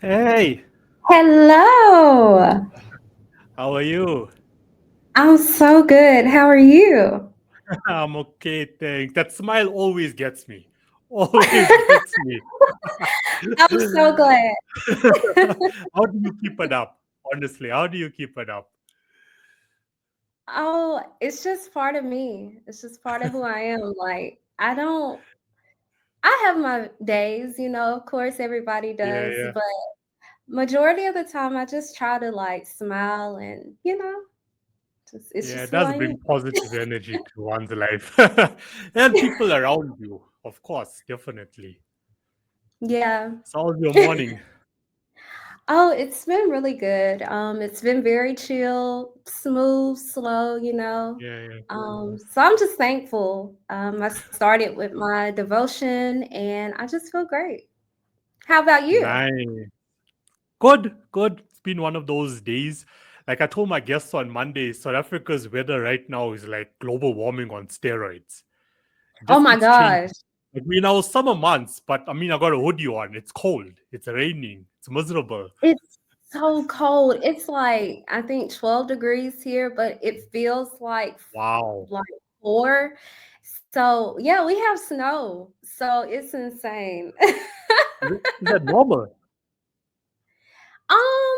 Hey, Hello. how are you? I'm so good. How are you? I'm okay, thanks. That smile always gets me. Always gets me. I'm so glad. How do you keep it up? Honestly, how do you keep it up? Oh, it's just part of me. It's just part of who I am. I have my days, of course everybody Yeah, does, yeah. but majority of the time I just try to like smile and, it's Yeah, just it who does I bring am. positive energy to one's life. And people around you, of course, definitely. Yeah. So how's your morning? Oh, it's been really good. It's been very chill, smooth, slow. Yeah, yeah. So I'm just thankful. I started with my devotion and I just feel great. How about you? Nice. Good, good. It's been one of those days. Like I told my guests on Monday, South Africa's weather right now is like global warming on steroids. It Oh just my keeps changing. gosh. Like we now summer months, but I mean I got a hoodie on. It's cold. It's raining. It's miserable. It's so cold. It's like I think 12 degrees here, but it feels Wow. like 4. So, yeah, we have snow. So, it's insane. Is that normal? Um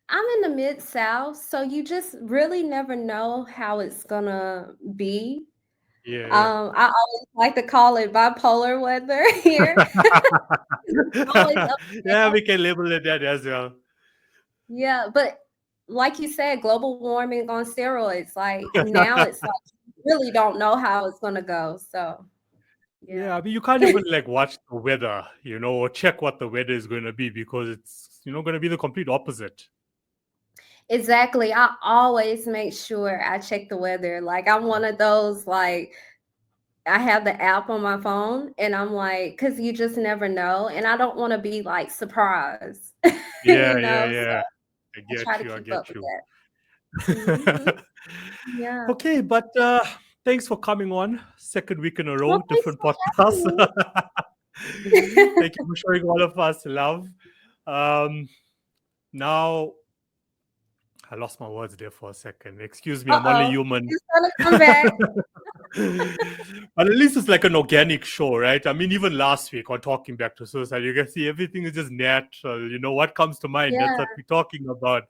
I'm in the mid South, so you just really never know how it's gonna be. Yeah, I always like to call it bipolar weather here. Always yeah. up and Yeah, down. we can label it that as well. Yeah, but like you said, global warming on steroids. Like now it's like you really don't know how it's gonna go. So Yeah, yeah. I mean you can't even like watch the weather, or check what the weather is going to be because it's going to be the complete opposite. Exactly. I always make sure I check the weather. Like I'm one of those like I have the app on my phone and I'm like, because you just never know. And I don't want to be like surprised, Yeah, yeah, So yeah. I I try get to you. I keep up get with you. that. Hmm. Yeah. Okay, but thanks for coming on. Second week in a Well, row, thanks different for podcast. having me. Thank you for showing all of us love. Um, Now, I lost my words there for a second. Excuse me, I'm only Uh-oh. human. It's gonna come back. But at least it's like an organic show, right? I mean, even last week on Talking Back to Suicide, you can see everything is just natural. What comes to mind? That's Yeah. what we're talking about.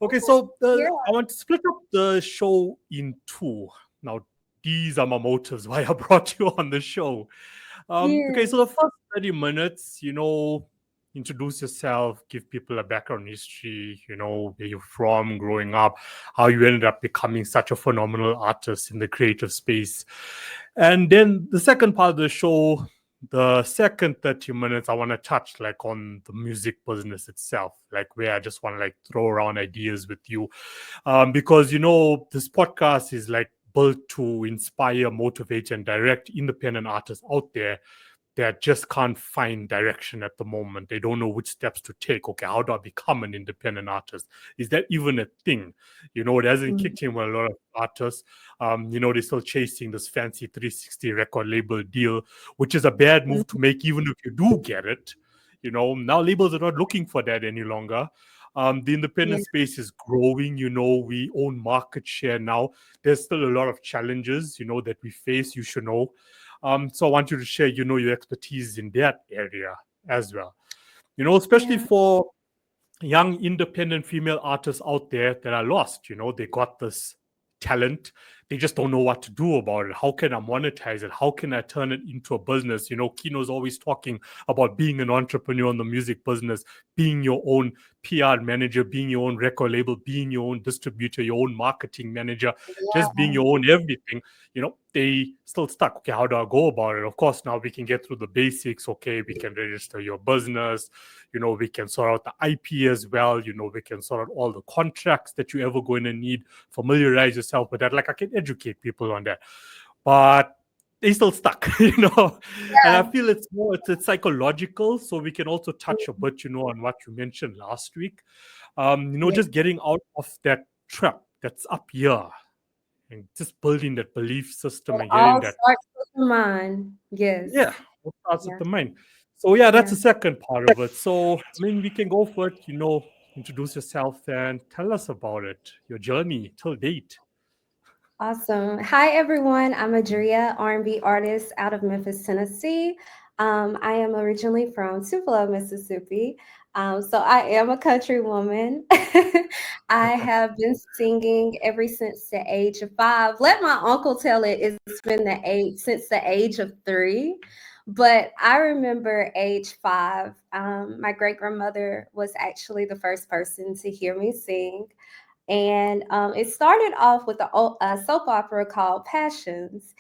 Okay, Okay. so Yeah. I want to split up the show in two. Now, these are my motives why I brought you on the show. Okay, Yeah. so the first 30 minutes, introduce yourself, give people a background history, where you're from, growing up, how you ended up becoming such a phenomenal artist in the creative space. And then the second part of the show, the second 30 minutes, I want to touch like on the music business itself, like where I just want to like throw around ideas with you. Because this podcast is like built to inspire, motivate, and direct independent artists out there that just can't find direction at the moment. They don't know which steps to take. Okay, how do I become an independent artist? Is that even a thing? It hasn't Mm. kicked in with a lot of artists. They're still chasing this fancy 360 record label deal, which is a bad move to Mhm. make, even if you do get it. Now labels are not looking for that any longer. The Yeah. independent space is growing. We own market share now. There's still a lot of challenges, that we face. You should know. So I want you to share, your expertise in that area as well. Especially Yeah. for young independent female artists out there that are lost. They got this talent, they just don't know what to do about it. How can I monetize it? How can I turn it into a business? Kino's always talking about being an entrepreneur in the music business, being your own PR manager, being your own record label, being your own distributor, your own marketing manager, just being Yeah. your own everything. They still stuck. Okay, how do I go about it? Of course, now we can get through the basics. Okay, we can register your business. We can sort out the IP as well. We can sort out all the contracts that you're ever going to need. Familiarize yourself with that. Like I can educate people on that, but they still stuck, And I Yeah. feel it's psychological. So we can also touch a bit, on what you mentioned last week. Yeah. Just getting out of that trap that's up here and just building that belief system It and getting all that. starts with the mind. Yes. Yeah, what starts with Yeah. the mind. So yeah, that's Yeah. the second part of it. So I mean, we can go for it. Introduce yourself and tell us about it, your journey till date. Awesome. Hi, everyone. I'm Adria, R&B artist out of Memphis, Tennessee. I am originally from Tupelo, Mississippi. So I am a country woman. I have been singing ever since the age of 5. Let my uncle tell it, it's been since the age of 3. But I remember age 5. My great grandmother was actually the first person to hear me sing. And it started off with a soap opera called Passions.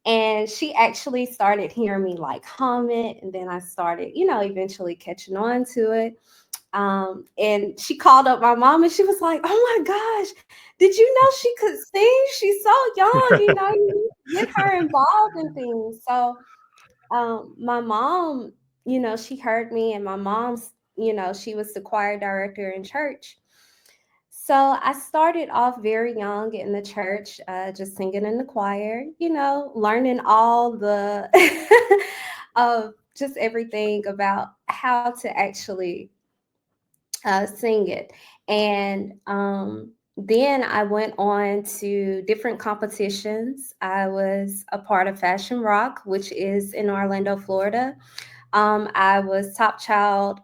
And she actually started hearing me like hum it. And then I started, eventually catching on to it. And she called up my mom and she was like, "Oh my gosh, did you know she could sing? She's so young, you need to get her involved in things." So my mom, she heard me, and my mom's, she was the choir director in church. So I started off very young in the church, just singing in the choir, learning all the just everything about how to actually sing it. And then I went on to different competitions. I was a part of Fashion Rock, which is in Orlando, Florida. I was top 5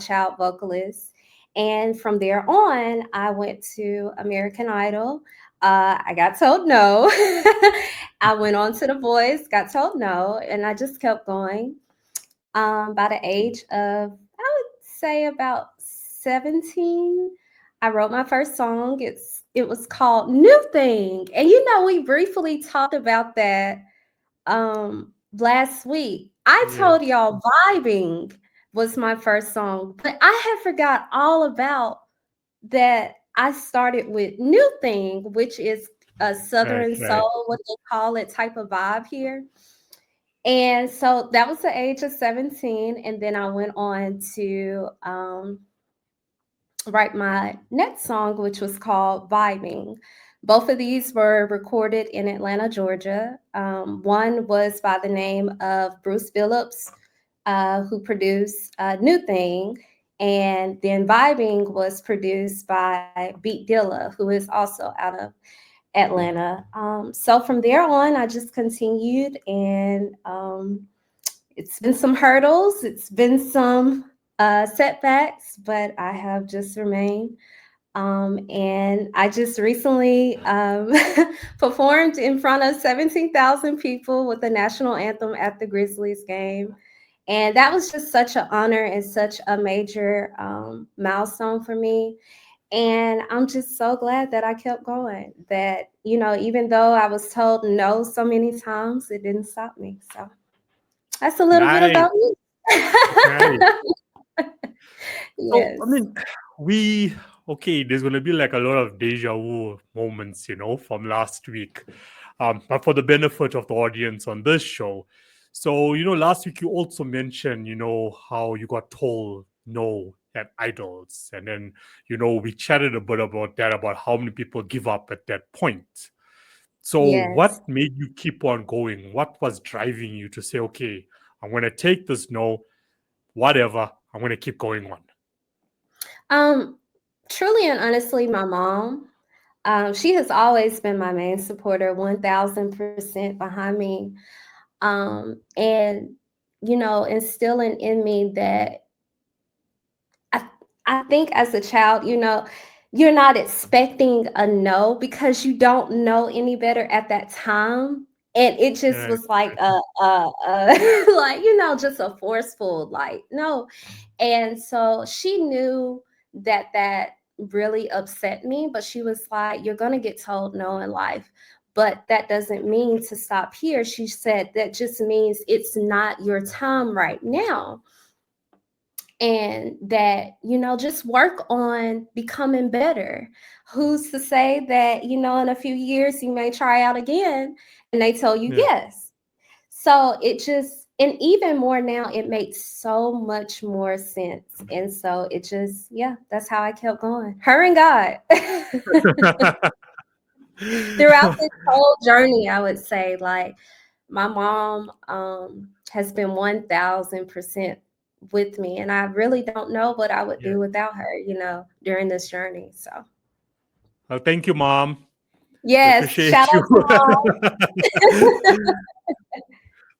child vocalist. And from there on, I went to American Idol. I got told no. I went on to The Voice, got told no, and I just kept going. By the age of, I would say about 17, I wrote my first song. It was called New Thing. And we briefly talked about that last week. I told Yes. y'all Vibing was my first song, but I had forgot all about that. I started with New Thing, which is a Right, Southern right. soul, what they call it, type of vibe here. And so that was the age of 17. And then I went on to write my next song, which was called Vibing. Both of these were recorded in Atlanta, Georgia. One was by the name of Bruce Billups, who produced New Thing. And then Vibing was produced by Beat Dilla, who is also out of Atlanta. So from there on, I just continued, and it's been some hurdles, it's been some setbacks, but I have just remained. And I just recently performed in front of 17,000 people with the national anthem at the Grizzlies game. And that was just such an honor and such a major milestone for me. And I'm just so glad that I kept going, that, even though I was told no so many times, it didn't stop me. So that's a little bit Nice, about me. nice. So, I Yes. mean, we okay. There's gonna be like a lot of deja vu moments, from last week. But for the benefit of the audience on this show, so last week you also mentioned, how you got told no at idols, and then we chatted a bit about that, about how many people give up at that point. So, Yes. what made you keep on going? What was driving you to say, okay, I'm gonna take this no, whatever, I'm gonna keep going on? Um, Truly and honestly, my mom, she has always been my main supporter, 1000% behind me. And, instilling in me that I, I think as a child, you're not expecting a no because you don't know any better at that time. And it just Right. was like like, just a forceful, like, no. And so she knew that really upset me, but she was like, "You're going to get told no in life, but that doesn't mean to stop here." She said, "That just means it's not your time right now. And that, just work on becoming better. Who's to say that, in a few years you may try out again and they tell you Yeah. yes." So it just, and even more now, it makes so much more sense. And so it just, yeah, that's how I kept going. Her and God. Throughout this whole journey, I would say, like, my mom has been 1000% with me, and I really don't know what I would Yeah. do without her, during this journey. So Well, thank you, Mom. We yes, appreciate shout you. out to mom.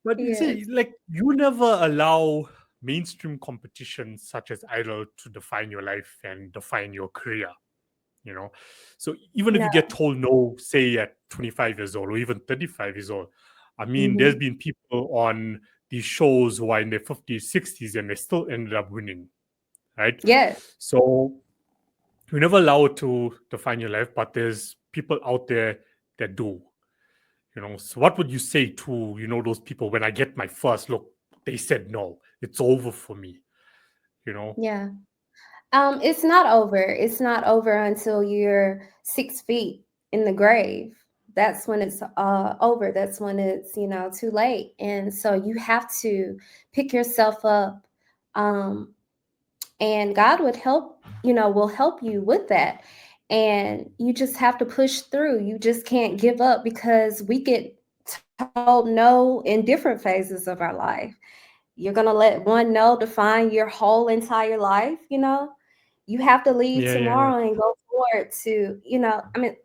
But you see, Yes. like, you never allow mainstream competitions such as Idol to define your life and define your career, you know. So even if No. you get told no, say at 25 years old or even 35 years old, I mean, there's Mhm. been people on these shows who are in their 50s, 60s, and they still ended up winning, right? Yes. So you never allow it to define your life, but there's people out there that do. So what would you say to those people when I get my first look? They said no, it's over for me. You know. Yeah. It's not over. It's not over until you're 6 feet in the grave. That's when it's over. That's when it's too late. And so you have to pick yourself up, and God would help. Will help you with that. And you just have to push through. You just can't give up because we get told no in different phases of our life. You're gonna let one no define your whole entire life. You have to leave Yeah, yeah, yeah. tomorrow and go forward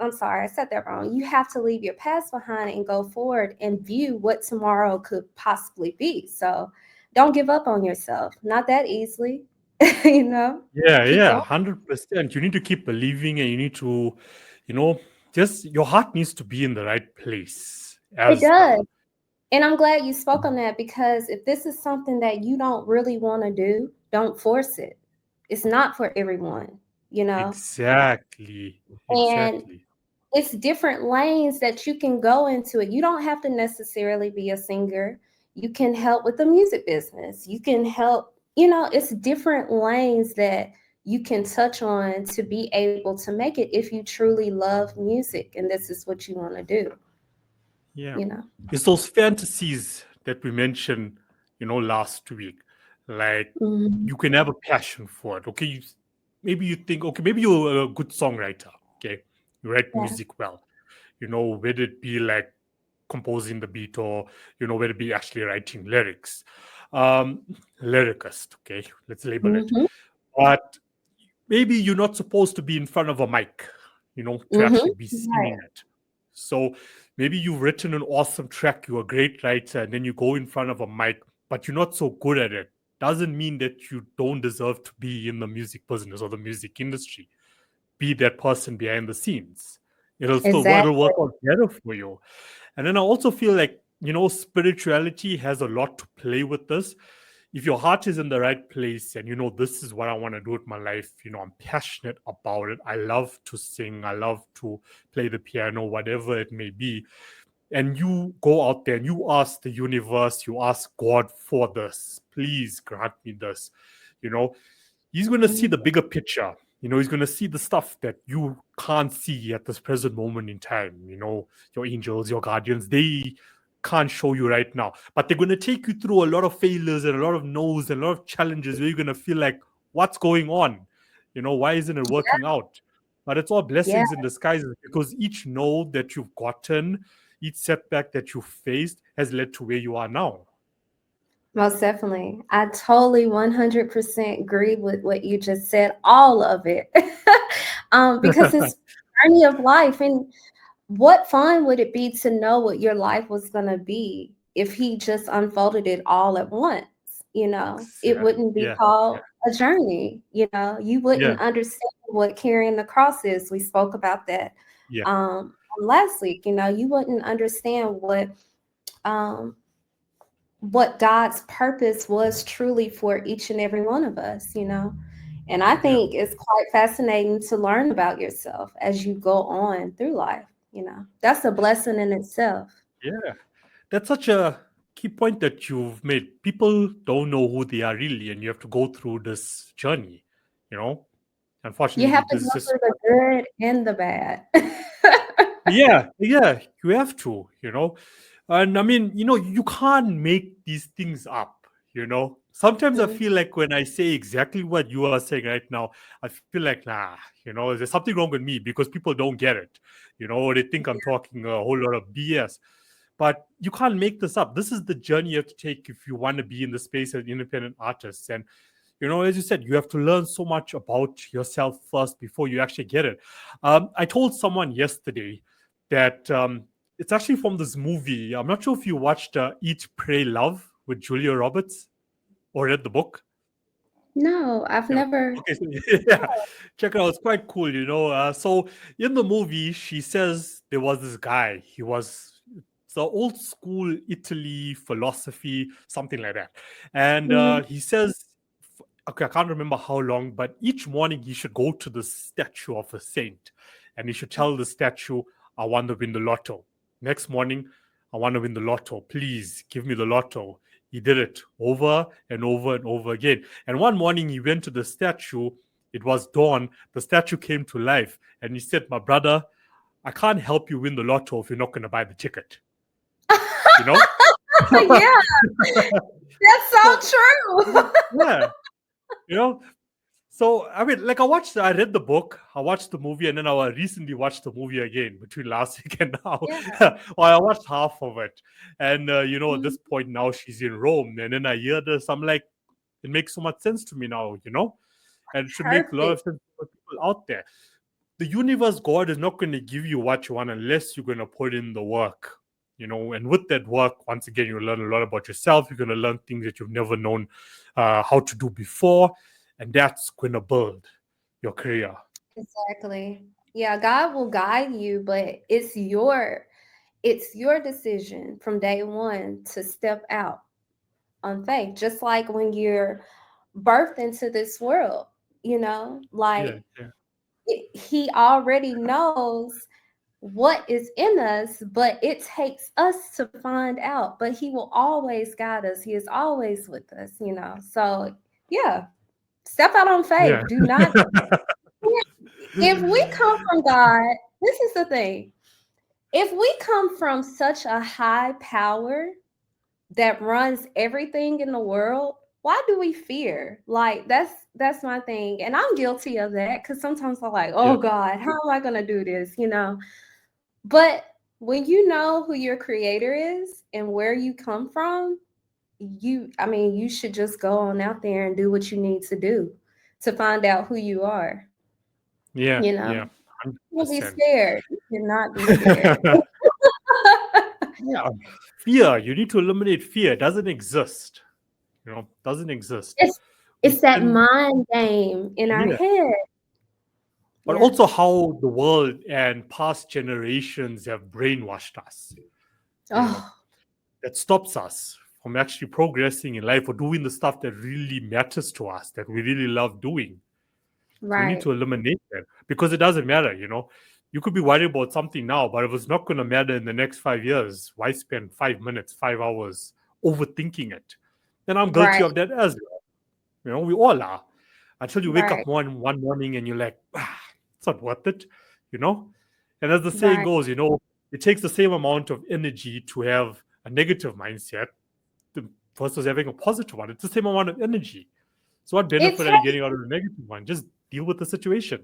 I'm sorry, I said that wrong. You have to leave your past behind and go forward and view what tomorrow could possibly be. So don't give up on yourself. Not that easily. Yeah, Keep yeah, going. 100%. You need to keep believing, and you need to, you know, just your heart needs to be in the right place It as does. well. And I'm glad you spoke on that, because if this is something that you don't really want to do, don't force it. It's not for everyone, you know? Exactly, And exactly. it's different lanes that you can go into it. You don't have to necessarily be a singer. You can help with the music business. You can help, it's different lanes that you can touch on to be able to make it if you truly love music and this is what you want to do, Yeah. you know. It's those fantasies that we mentioned, last week. Like, Mhm. you can have a passion for it. Okay. Maybe you think, okay, maybe you're a good songwriter. Okay. You write Yeah. music well. Whether it be like composing the beat or, whether it be actually writing lyrics. Um, Lyricist. Okay. Let's label it. Mhm. But maybe you're not supposed to be in front of a mic, to Mhm. actually be Right. singing it. So maybe you've written an awesome track, you're a great writer, and then you go in front of a mic, but you're not so good at it. Doesn't mean that you don't deserve to be in the music business or the music industry. Be that person behind the scenes. It'll Exactly. work out better for you. And then I also feel like, spirituality has a lot to play with this. If your heart is in the right place and this is what I want to do with my life, I'm passionate about it. I love to sing, I love to play the piano, whatever it may be. And you go out there and you ask the universe, you ask God for this, please grant me this. You know, He's going to see the Mhm. bigger picture. He's going to see the stuff that you can't see at this present moment in time. Your angels, your guardians, they can't show you right now, but they're going to take you through a lot of failures and a lot of no's and a lot of challenges where you're going to feel like, what's going on? Why isn't it working out? But it's all Yeah. blessings in disguises, because each no that you've gotten, each setback that you faced has led to where you are now. Most definitely. I totally 100% agree with what you just said, all of it. Because it's journey of life. And what fun would it be to know what your life was going to be if he just unfolded it all at once? It Yeah, wouldn't be yeah, yeah, called a journey. You yeah, wouldn't understand what carrying the cross is. We spoke about that yeah, last week. You wouldn't understand um, what God's purpose was truly for each and every one of us. And I yeah. think it's quite fascinating to learn about yourself as you go on through life. That's a blessing in itself. Yeah, that's such a key point that you've made. People don't know who they are really, and you have to go through this journey. You know, You Unfortunately, have to this go is just through the good and the bad. yeah, yeah. You have to, and I mean, you can't make these things up. Sometimes I Mhm. feel like when I say exactly what you are saying right now, I feel like there's something wrong with me because people don't get it. They think I'm talking a whole lot of BS. but you can't make this up. This is the journey you have to take if you want to be in the space as an independent artist. And as you said, you have to learn so much about yourself first before you actually get it. I told someone yesterday that it's actually from this movie. I'm not sure if you watched Eat, Pray, Love with Julia Roberts or read the book. No, I've never. Okay, so yeah, check it out. It's quite cool, So in the movie, she says there was this guy. It's the old school Italy philosophy, something like that. And he says, okay, I can't remember how long, but each morning he should go to the statue of a saint and he should tell the statue, I want to win the lotto. Next morning, I want to win the lotto. Please give me the lotto. He did it over and over and over again. And one morning he went to the statue. It was dawn. The statue came to life. And he said, my brother, I can't help you win the lotto if you're not going to buy the ticket. Yeah, that's so true. Yeah. So, I mean, like I read the book, I watched the movie, and then I recently watched the movie again between last week and now. Yeah. Well, I watched half of it. And, at this point now she's in Rome. And then I hear this, I'm like, it makes so much sense to me now, and it should make a lot of sense for people out there. The universe, God is not going to give you what you want unless you're going to put in the work. And with that work, once again, you'll learn a lot about yourself. You're going to learn things that you've never known how to do before. And that's going to build your career. Exactly. Yeah, God will guide you, but it's your decision from day one to step out on faith. Just like when you're birthed into this world, like he already knows what is in us, but it takes us to find out. But he will always guide us. He is always with us, So yeah, step out on faith. Do not. If we come from God, this is the thing. If we come from such a high power that runs everything in the world, why do we fear? Like that's my thing. And I'm guilty of that because sometimes I'm like, oh God, how am I gonna do this? But when you know who your creator is and where you come from, you should just go on out there and do what you need to do to find out who you are. Yeah. You'll be scared. You cannot be scared. Yeah. Fear. You need to eliminate fear. It doesn't exist. Doesn't exist. It's that mind game in our head. But also how the world and past generations have brainwashed us. That stops us from actually progressing in life or doing the stuff that really matters to us, that we really love doing. Right. We need to eliminate that because it doesn't matter, You could be worried about something now, but if it's not going to matter in the next 5 years, why spend 5 minutes, 5 hours overthinking it? Then I'm guilty of that as well. We all are. Until you wake up one morning and you're like, it's not worth it, And as the saying goes, it takes the same amount of energy to have a negative mindset versus having a positive one. It's the same amount of energy. So what benefit are you getting out of the negative one? Just deal with the situation.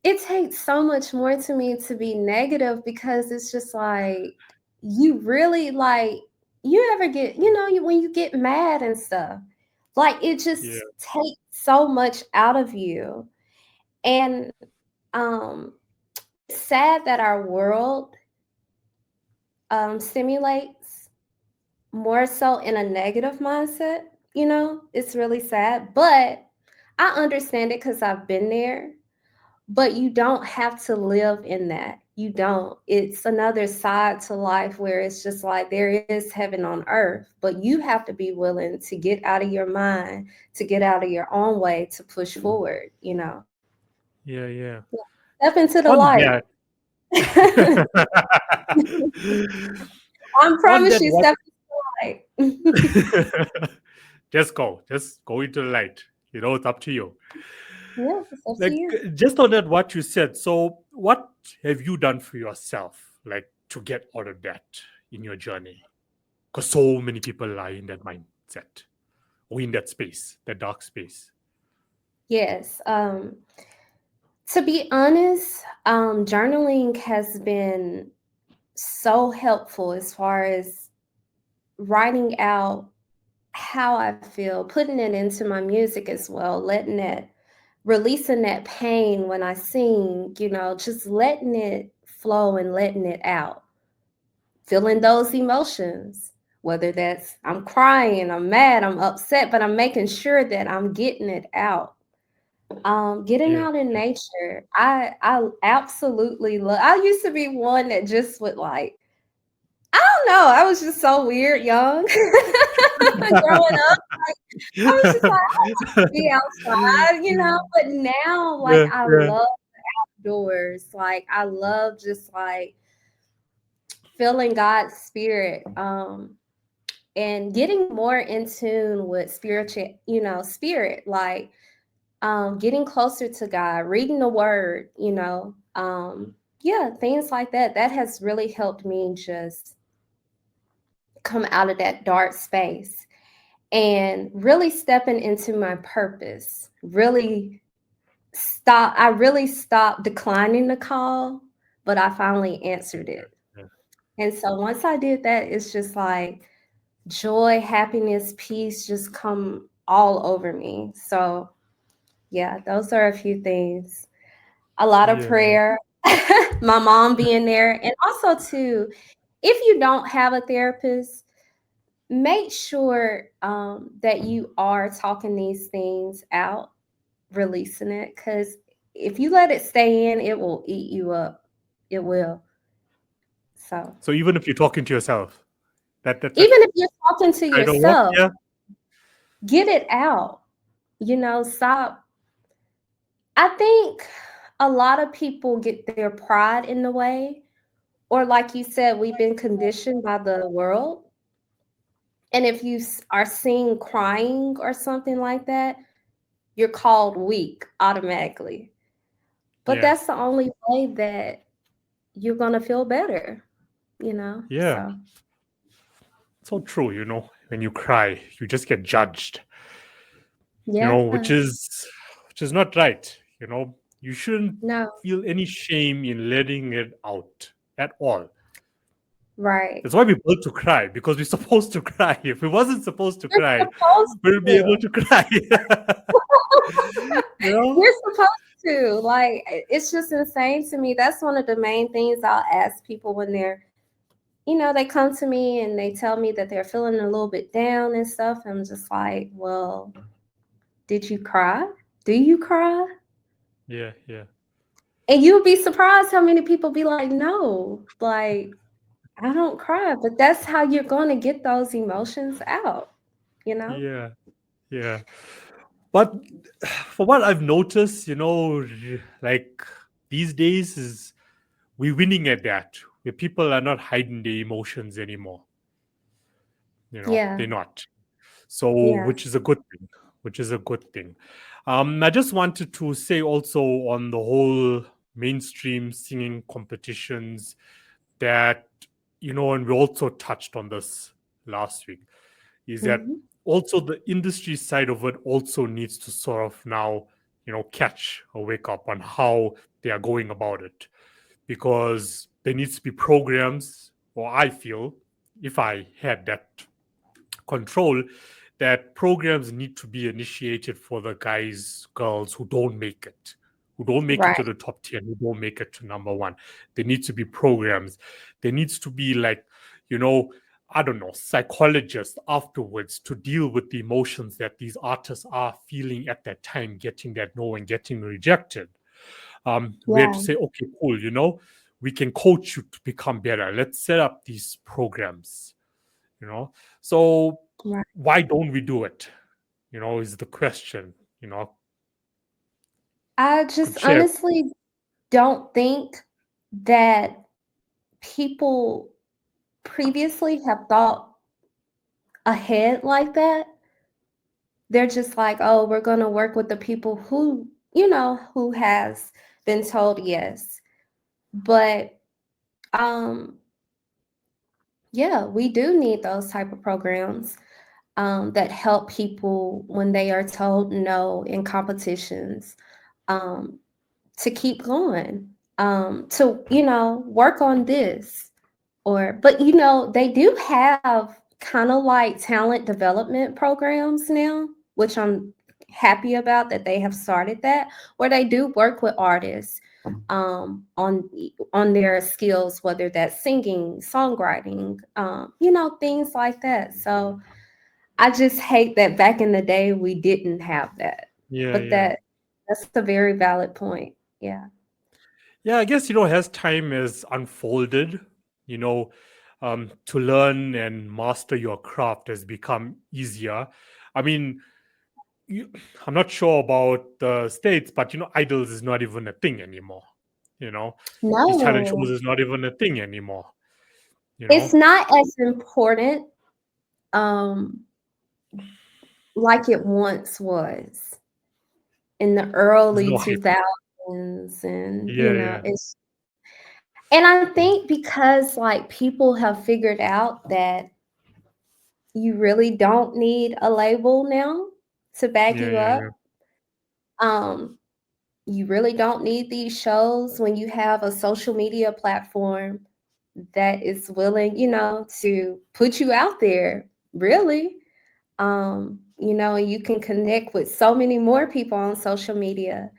It takes so much more to me to be negative because it's just like you really you ever get, when you get mad and stuff, like it just takes so much out of you. And it's sad that our world stimulates more so in a negative mindset, it's really sad, but I understand it because I've been there. But you don't have to live in that. You don't. It's another side to life where it's just like there is heaven on earth, but you have to be willing to get out of your mind, to get out of your own way, to push forward, Yeah. Step into the light. I promise you, step into the light. Just go into the light. It's up to you. Yeah, it's up to you. Just on that, what you said. So, what have you done for yourself, to get out of that in your journey? Because so many people are in that mindset or in that space, that dark space. Yes. To be honest, journaling has been so helpful as far as writing out how I feel, putting it into my music as well, letting it, releasing that pain when I sing, just letting it flow and letting it out, feeling those emotions, whether that's I'm crying, I'm mad, I'm upset, but I'm making sure that I'm getting it out. Getting Yeah. out in nature. I absolutely love. I used to be one that just would like, I don't know. I was just so weird young. Growing up, I was just like, I want to be outside. But now, like, Yeah. I Yeah. love outdoors. Like, I love just like feeling God's spirit. And getting more in tune with spiritual, spirit, like getting closer to God, reading the word, yeah, things like that. That has really helped me just come out of that dark space and really stepping into my purpose. I really stopped declining the call, but I finally answered it. Yeah. And so once I did that, it's just like joy, happiness, peace just come all over me. So yeah, those are a few things. A lot of Yeah. prayer, my mom being there, and also too, if you don't have a therapist, make sure that you are talking these things out, releasing it, because if you let it stay in, it will eat you up. It will. So So even if you're talking to yourself, that even if you're talking to kind of work. yourself, Yeah. get it out. Stop. I think a lot of people get their pride in the way, or like you said, we've been conditioned by the world. And if you are seen crying or something like that, you're called weak automatically. But Yeah. that's the only way that you're going to feel better. Yeah. So, So true. When you cry, you just get judged. yeah, Which is not right. You shouldn't no, feel any shame in letting it out at all. right. That's why we built to cry, because we're supposed to cry. If we wasn't supposed to You're cry, supposed we'll be able to. to cry. you know? You're supposed to. Like, it's just insane to me. That's one of the main things I'll ask people when they come to me and they tell me that they're feeling a little bit down and stuff. I'm just like, well, did you cry? Do you cry? Yeah, yeah, And you'll be surprised how many people be like, no, like, I don't cry. But that's how you're going to get those emotions out. yeah, yeah. But for what I've noticed, like these days is we're winning at that, where people are not hiding their emotions anymore. Yeah. They're not. So, Yeah. which is a good thing. Which is a good thing. I just wanted to say also on the whole mainstream singing competitions that, and we also touched on this last week, is that Hmm. also the industry side of it also needs to sort of now, catch or wake up on how they are going about it. Because there needs to be programs, or I feel, if I had that control, that programs need to be initiated for the guys, girls who don't make it, to Right. the top 10, who don't make it to number one. There needs to be programs. There needs to be like, you know, I don't know, psychologists afterwards to deal with the emotions that these artists are feeling at that time, getting that no and getting rejected. Where to Yeah. say, okay, cool, we can coach you to become better. Let's set up these programs, So Right. why don't we do it? Is the question. I Could just share. honestly don't think that people previously have thought ahead like that. They're just like, "Oh, we're gonna work with the people who has been told yes." But, um, yeah, we do need those type of programs, that help people when they are told no in competitions, um, to keep going, to, work on this. But they do have kind of like talent development programs now, which I'm happy about that they have started that, where they do work with artists on their skills, whether that's singing, songwriting, things like that. So I just hate that back in the day we didn't have that. Yeah, But yeah. that's a very valid point. Yeah. Yeah, I guess, as time has unfolded, you know, to learn and master your craft has become easier. I mean, you, I'm not sure about the States, but, idols is not even a thing anymore. You know, these talent shows No, is not even a thing anymore. You it's know, not as important um like it once was in the there's early no hype. 2000s. And Yeah, yeah, and I think because like people have figured out that you really don't need a label now to back yeah, you yeah, yeah, up. um you really don't need these shows when you have a social media platform that is willing, to put you out there, really. And you can connect with so many more people on social media.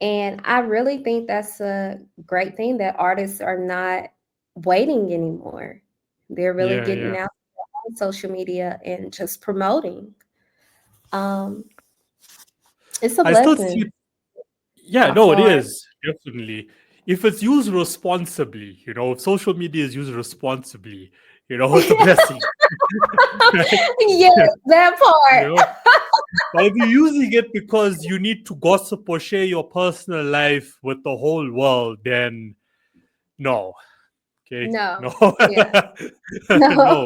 And I really think that's a great thing that artists are not waiting anymore. They're really yeah, getting yeah. out on social media and just promoting. Um, it's a I still see blessing, it. Yeah, by no, it far. is definitely. If it's used responsibly, if social media is used responsibly, it's a blessing, right? Yes, that You part. know, but if you're using it because you need to gossip or share your personal life with the whole world, then no. Okay, No, no, yeah, no.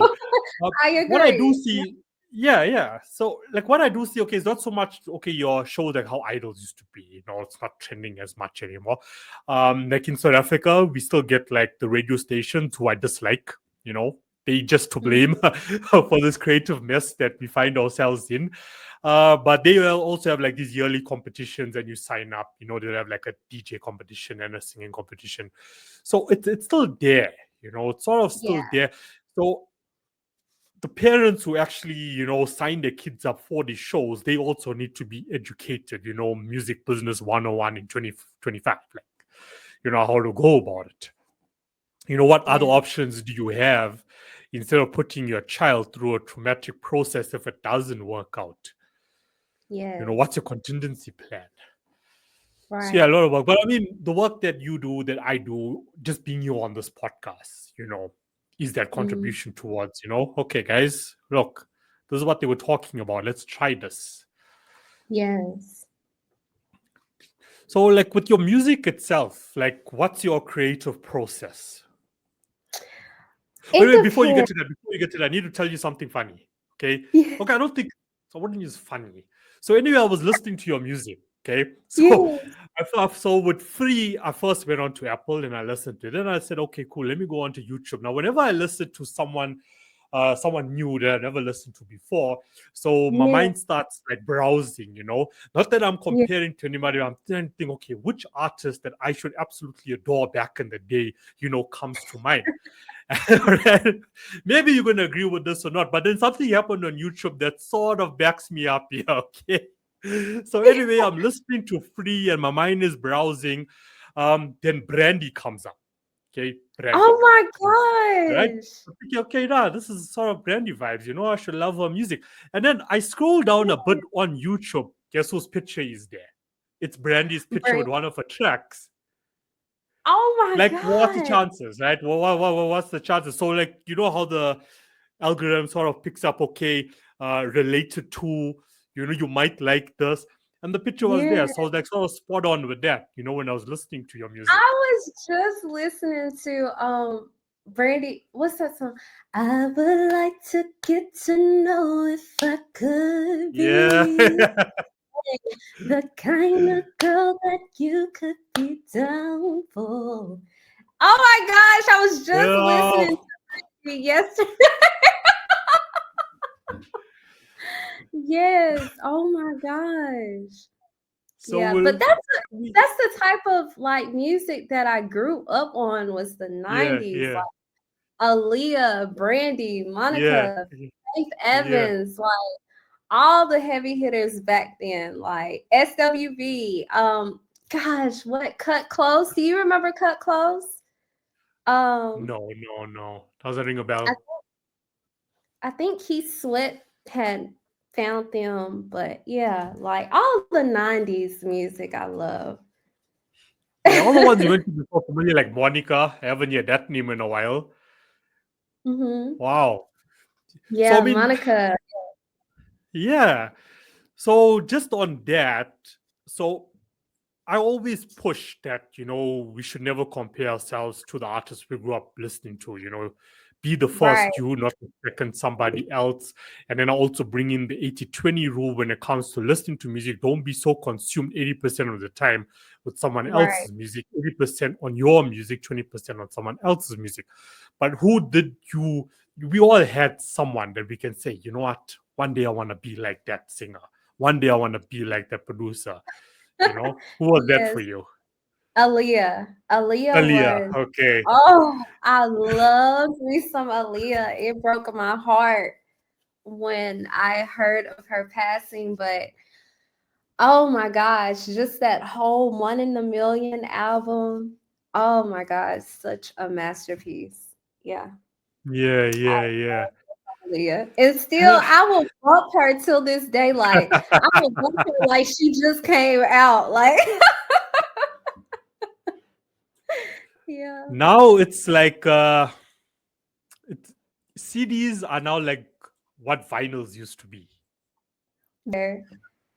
no, I What I do agree. see, yeah, yeah. So, like, what I do see, okay, is not so much okay. Your show like how idols used to be. It's not trending as much anymore. Like in South Africa, we still get like the radio stations who I dislike. They just to Mhm. blame for this creative mess that we find ourselves in. But they will also have like these yearly competitions, and you sign up. They'll have like a DJ competition and a singing competition. So it's still there. It's sort of Yeah, still there. So the parents who actually sign their kids up for these shows, they also need to be educated. Music business 101 in 2025, like how to go about it. What other yeah, options do you have instead of putting your child through a traumatic process if it doesn't work out? yes, What's your contingency plan? So yeah, a right. lot of work. But I mean, the work that you do, that I do, just being you on this podcast, is that Mhm. contribution towards, okay, guys, look, this is what they were talking about. Let's try this. Yes. So, like with your music itself, like what's your creative process? Wait, It wait, depends. before you get to that, I need to tell you something funny. Okay. Yeah, Okay, I don't think so. I wouldn't use funny. So anyway, I was listening to your music. Okay. So yes, I thought so with free, I first went on to Apple and I listened to it. Then I said, okay, cool, let me go on to YouTube. Now, whenever I listen to someone new that I never listened to before, so my yeah, mind starts like browsing, Not that I'm yeah. comparing to anybody, I'm thinking, okay, which artist that I should absolutely adore back in the day, comes to mind. Right? Maybe you're going to agree with this or not, but then something happened on YouTube that sort of backs me up here. Okay. So anyway, I'm listening to free and my mind is browsing. Then Brandy comes up. Okay, Brandy. Oh my Right? gosh. I'm thinking, okay, nah, this is sort of Brandy vibes. I should love her music. And then I scroll down a bit on YouTube. Guess whose picture is there? It's Brandy's picture with Right. one of her tracks. Oh my Like, what's the god. chances, right? What's the chances? So, like, how the algorithm sort of picks up, okay, related to, you might like this. And the picture was Yeah. there. So I was like sort of spot on with that, when I was listening to your music. I was just listening to Brandy. What's that song? I would like to get to know if I could Yeah. be the kind of girl that you could be down for. Oh my gosh, I was just Yeah. listening to it yesterday. Yes. Oh my gosh. So Yeah, but we'll, we, that's the type of like music that I grew up on was the yeah, 90s. yeah. Aaliyah, Brandy, Yeah, Monica, Faith yeah. Evans, like all the heavy hitters back then, like SWV. Gosh, what Cut Close? Do you remember Cut Close? No. Doesn't ring a I, bell. I think Keith Sweat had found them, but yeah, like all the '90s music, I love. Yeah, all the ones you went to before familiar, like Monica. I haven't heard that name in a while. Hmm. Wow. So I Yeah, mean, Monica. yeah. So just on that, so I always push that, we should never compare ourselves to the artists we grew up listening to, be the Right, first you, not the second somebody else. And then I also bring in the 80-20 rule when it comes to listening to music. Don't be so consumed 80% of the time with someone right. else's music, 80% on your music, 20% on someone else's music. But who did you? We all had someone that we can say, you know what, one day I want to be like that singer. One day I want to be like that producer. Who was that for Yes, you? Aaliyah. Aaliyah Aaliyah. was, Okay. oh, I loved me some Aaliyah. It broke my heart when I heard of her passing, but oh my gosh, just that whole One in a Million album. Oh my gosh, such a masterpiece. Yeah, Yeah. Aaliyah. And still, I will bump her till this day. Like, I will bump her like she just came out. Like, yeah. Now it's like it's, CDs are now like what vinyls used to be. There.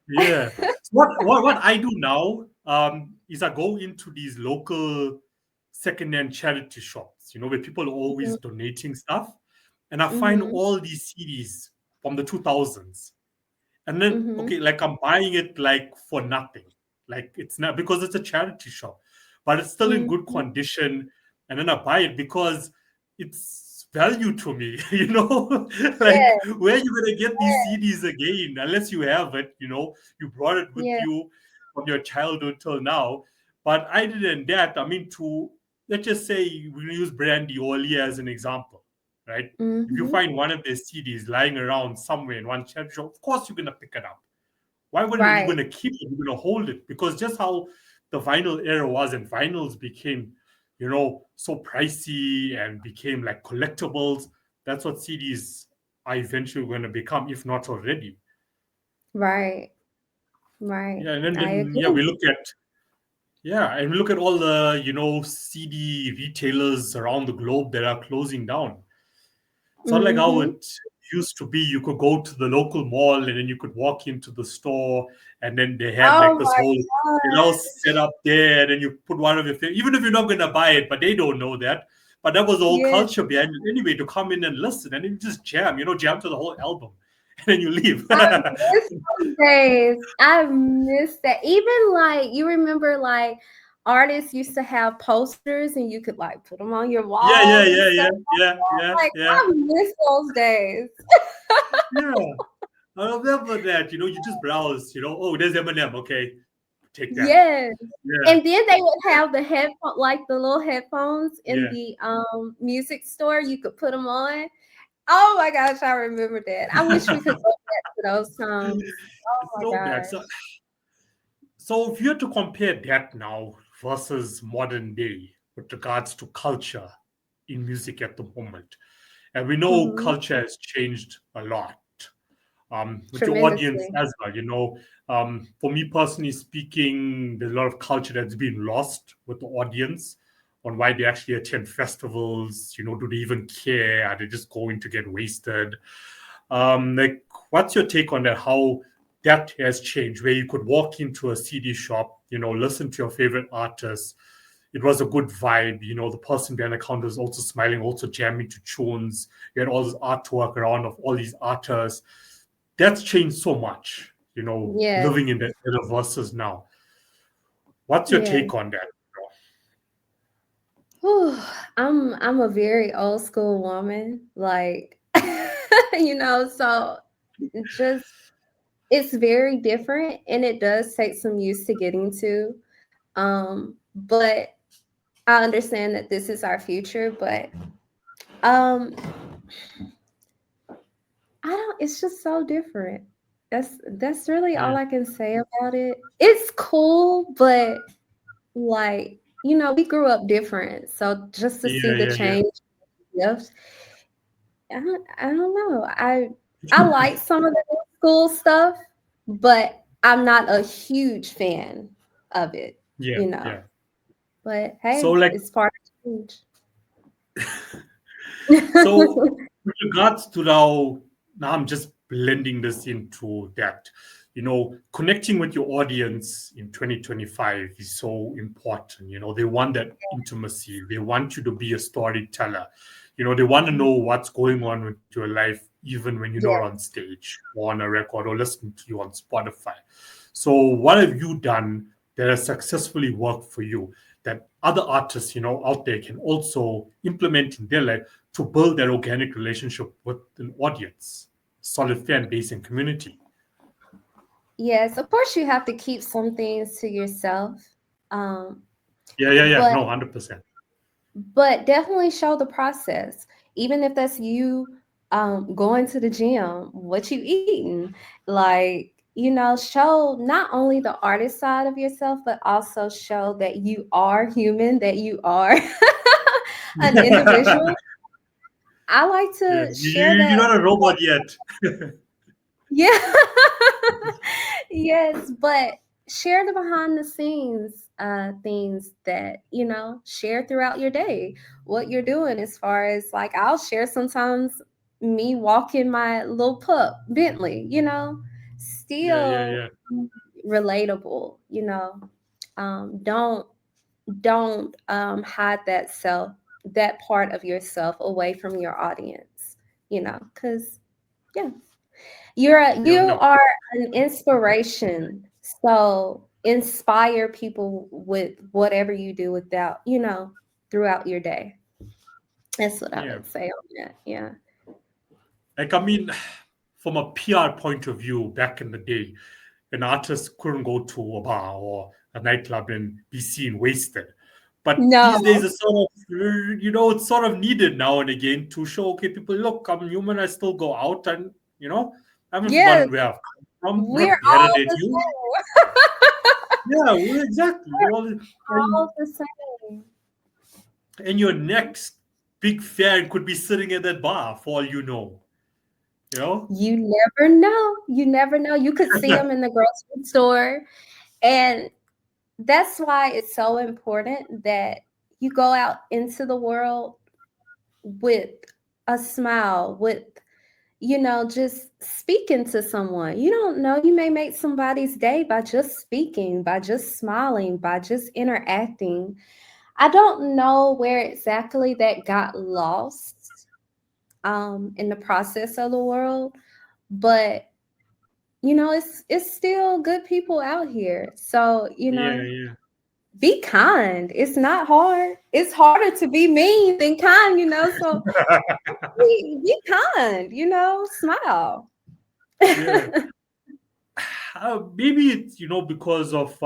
Yeah. So what I do now is I go into these local second-hand charity shops, where people are always donating stuff, and I find Mm-hmm. all these CDs from the 2000s. And then, Mm-hmm. okay, like I'm buying it like for nothing. Like it's not because it's a charity shop, but it's still in good Mm-hmm. condition. And then I buy it because it's value to me, like Yeah. where are you gonna get these CDs again? Unless you have it, you brought it with Yeah. you from your childhood till now. But I didn't that. I mean, to let's just say we're gonna use Brandy Oli as an example, right? If you Mm-hmm. find one of their CDs lying around somewhere in one shelf shop, of course you're gonna pick it up. Why wouldn't you Right. gonna keep it? You're gonna hold it because just how the vinyl era was, and vinyls became, so pricey and became like collectibles. That's what CDs are eventually going to become, if not already. Right. Right. Yeah, and then, I yeah, agree. we look at and we look at all the CD retailers around the globe that are closing down. It's not like how Mm-hmm. it used to be. You could go to the local mall and then you could walk into the store, and then they had Oh like this my whole, God. set up there. And then you put one of your favorite, even if you're not going to buy it, but they don't know that. But that was the whole Yeah. culture behind it anyway, to come in and listen and then you just jam, jam to the whole album and then you leave. I miss those days. I miss that. Even like you remember like artists used to have posters and you could like put them on your Yeah, yeah, wall and yeah, stuff yeah, like yeah, that. yeah, Like yeah, I miss those days. yeah. I remember that, you just browse, oh, there's Eminem. Okay, take that. Yes. Yeah, And then they would have the headphone, like the little headphones in yeah. the music store. You could put them on. Oh my gosh, I remember that. I wish we could go back to those times. Oh It's my so bad. gosh. So if you had to compare that now versus modern day with regards to culture in music at the moment, and we know Hmm. culture has changed a lot, with your audience Tremendously. as well. For me personally speaking, there's a lot of culture that's been lost with the audience on why they actually attend festivals. Do they even care? Are they just going to get wasted? Like, what's your take on that? How that has changed, where you could walk into a CD shop, listen to your favorite artist. It was a good vibe. The person behind the counter was also smiling, also jamming to tunes. You had all this artwork around of all these artists. That's changed so much, Yes. living in the era versus now. What's your Yes. take on that? Whew, I'm a very old school woman, like so it just it's very different and it does take some used to getting to. But I understand that this is our future, but Um, I don't. It's just so different. That's really all Yeah, I can say about it. It's cool, but like we grew up different, so just to see yeah, the yeah, yeah. change, shifts, I don't know. I like some of the old school stuff, but I'm not a huge fan of it, Yeah, you know. yeah. But So hey, like, it's part of change. so with regards to now I'm just blending this into that. Connecting with your audience in 2025 is so important. They want that intimacy. They want you to be a storyteller. They want to know what's going on with your life, even when you're not Yeah. on stage or on a record or listening to you on Spotify. So, what have you done that has successfully worked for you that other artists, out there can also implement in their life to build that organic relationship with an audience, solid fan base, and community? Yes, of course you have to keep some things to yourself. Um, Yeah, yeah, yeah. but No, 100%. definitely show the process. Even if that's you going to the gym, what you eating, like show not only the artist side of yourself, but also show that you are human, that you are an individual. I like Yeah, to share you're that. not a robot yet. Yeah. Yes, but share the behind the scenes things that, share throughout your day, what you're doing as far as like I'll share sometimes me walking my little pup, Bentley, Yeah, yeah, still yeah, relatable, don't hide that part of yourself away from your audience, because yeah, yeah. you No, are an inspiration. So inspire people with whatever you do without, throughout your day. That's what I yeah. would say on that. Yeah. Like, I mean, from a PR point of view, back in the day, an artist couldn't go to a bar or a nightclub and be seen wasted. But No. these days, it's sort of, it's sort of needed now and again to show, okay, people, look, I'm human. I still go out and, I haven't Yes, forgotten where I've come from. I'm we're not better all than the you. same. Yeah, well, exactly. All And, the same. and your next big fan could be sitting at that bar for all you know, you know? You never know. You never know. You could see them in the grocery store. And that's why it's so important that you go out into the world with a smile, with just speaking to someone. You don't know, you may make somebody's day by just speaking, by just smiling, by just interacting. I don't know where exactly that got lost in the process of the world, but it's still good people out here. So, Yeah, yeah. be kind. It's not hard. It's harder to be mean than kind, so be kind, smile. Yeah. Maybe it's because of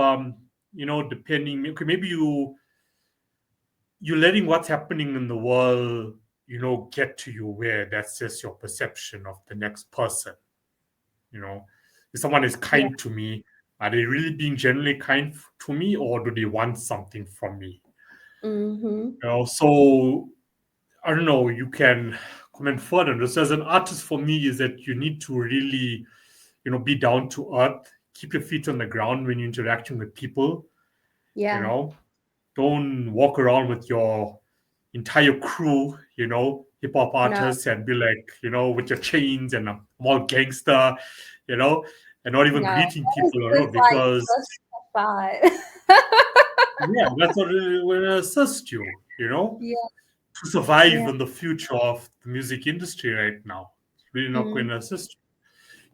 depending. Okay, maybe you're letting what's happening in the world get to you, where that's just your perception of the next person. you know if someone is Yeah. kind to me, are they really being genuinely kind to me, or do they want something from me? Mhm. So I don't know, you can comment further. This as an artist, for me, is that you need to really be down to earth, keep your feet on the ground when you're interacting with people. you Yeah. know don't walk around with your entire crew, hip hop No, artists, and be like, with your chains and I'm all gangster, you know, and not even no. greeting That is people around, just like because justified. yeah, that's what really will assist you, Yeah, to survive yeah. in the future of the music industry right now. It's really not going Mm, to assist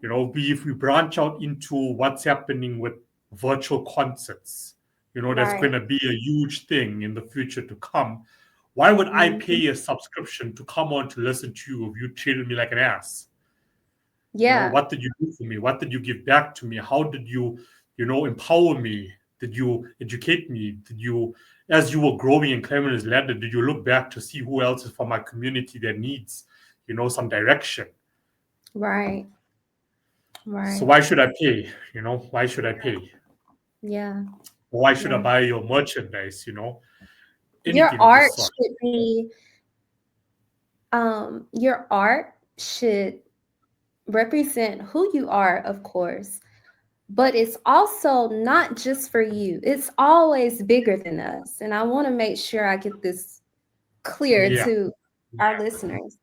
you. If we branch out into what's happening with virtual concerts, that's going right. to be a huge thing in the future to come. Why would I Mhm. pay a subscription to come on to listen to you if you treated me like an ass? Yeah, What did you do for me? What did you give back to me? How did you, empower me? Did you educate me? As you were growing and climbing this ladder, did you look back to see who else is from my community that needs, some direction? Right. So Right. why should I pay? Why should I pay? Yeah. Or why should I Yeah. buy your merchandise? Your Anything of the art sort. should be your art should represent who you are, of course, but it's also not just for you. It's always bigger than us. And I want to make sure I get this clear Yeah. to our listeners.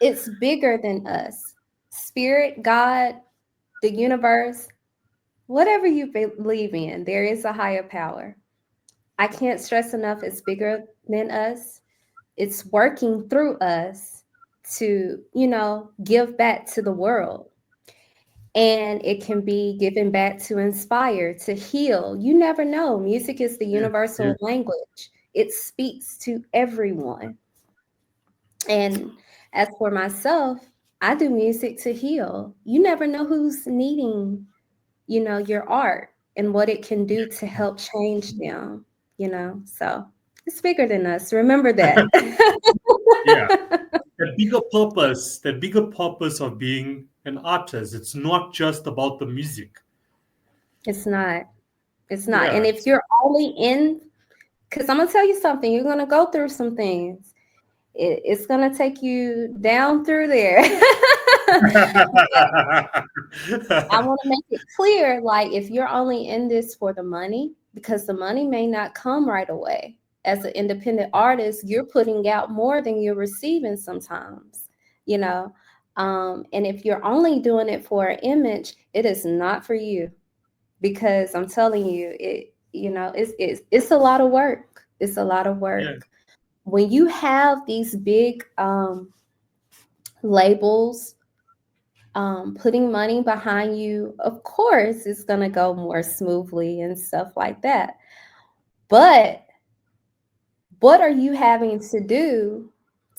It's bigger than us. Spirit, God, the universe, whatever you believe in, there is a higher power. I can't stress enough, it's bigger than us. It's working through us to, give back to the world. And it can be given back to inspire, to heal. You never know. Music is the Yeah. universal language, it speaks to everyone. And as for myself, I do music to heal. You never know who's needing, your art and what it can do to help change them. So it's bigger than us. Remember that. Yeah. That bigger purpose of being an artist, it's not just about the music. It's not. It's not. Yeah. And if you're only in, because I'm going to tell you something, you're going to go through some things. It's going to take you down through there. I want to make it clear, like, if you're only in this for the money, because the money may not come right away. As an independent artist, you're putting out more than you're receiving sometimes, you know. And if you're only doing it for an image, it is not for you, because I'm telling you, it's a lot of work. It's a lot of work. Yeah. When you have these big labels putting money behind you, of course, it's going to go more smoothly and stuff like that. But what are you having to do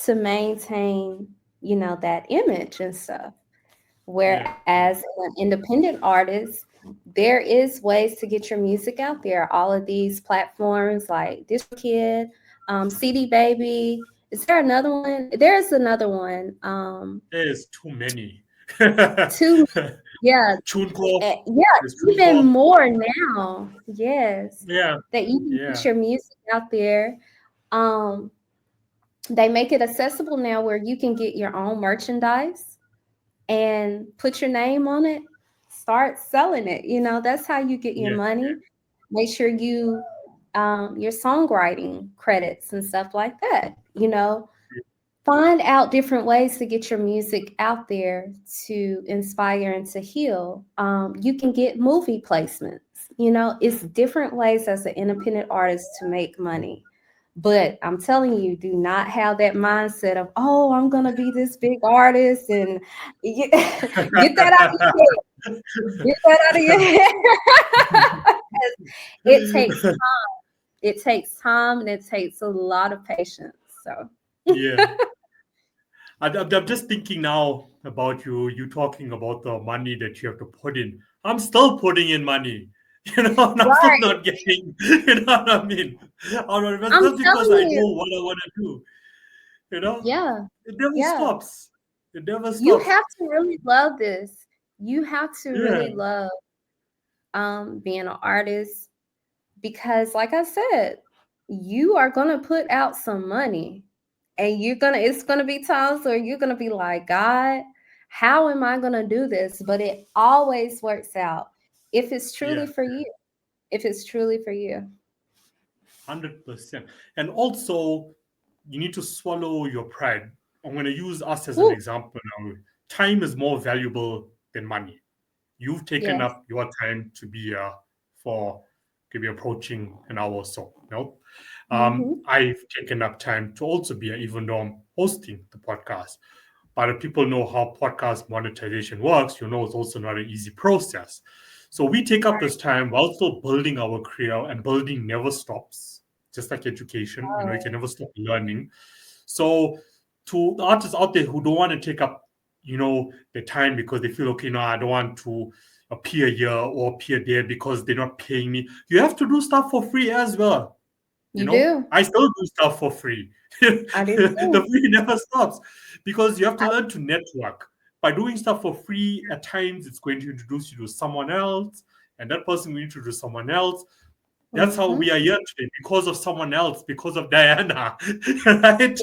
to maintain, that image and stuff? Whereas an independent artist, there is ways to get your music out there. All of these platforms like DistroKid, CD Baby. Is there another one? There's another one. There's too many. Two, yeah, TuneCore. yeah, There's even TuneCore. more now. Yes, Yeah. that you can Yeah. get your music out there. Um, they make it accessible now where you can get your own merchandise and put your name on it, start selling it. That's how you get your Yeah. money. Make sure you your songwriting credits and stuff like that. Find out different ways to get your music out there to inspire and to heal. You can get movie placements. It's different ways as an independent artist to make money. But I'm telling you, do not have that mindset of, oh, I'm going to be this big artist and get that out of your head. Get that out of your head. It takes time. It takes time and it takes a lot of patience. So, Yeah. I'm just thinking now about you talking about the money that you have to put in. I'm still putting in money, and I'm still right. not getting, you know what I mean? I'm Just because telling I you. know what I want to do, Yeah. it never Yeah. stops. It never You stops. have to really love this. You have to Yeah, really love being an artist, because like I said, you are gonna put out some money, and it's gonna be times where you're gonna be like, God, how am I gonna do this? But it always works out if it's truly yeah, for you. If it's truly for you. 100%. And also, you need to swallow your pride. I'm going to use us as an Woo. example now. Time is more valuable than money. You've taken Yes. up your time to be for maybe approaching an hour or so. No, Mm-hmm. I've taken up time to also be here, even though I'm hosting the podcast. But if people know how podcast monetization works, it's also not an easy process. So we take up this time while still building our career, and building never stops. Just like education, you can never stop learning. So to the artists out there who don't want to take up the time because they feel, okay, no, I don't want to appear here or appear there because they're not paying me. You have to do stuff for free as well. You do. I still do stuff for free. I do The too. free never stops because you have to learn to network. By doing stuff for free, at times it's going to introduce you to someone else, and that person will introduce someone else. That's how we are here today, because of someone else, because of Diana. Right? I'm Think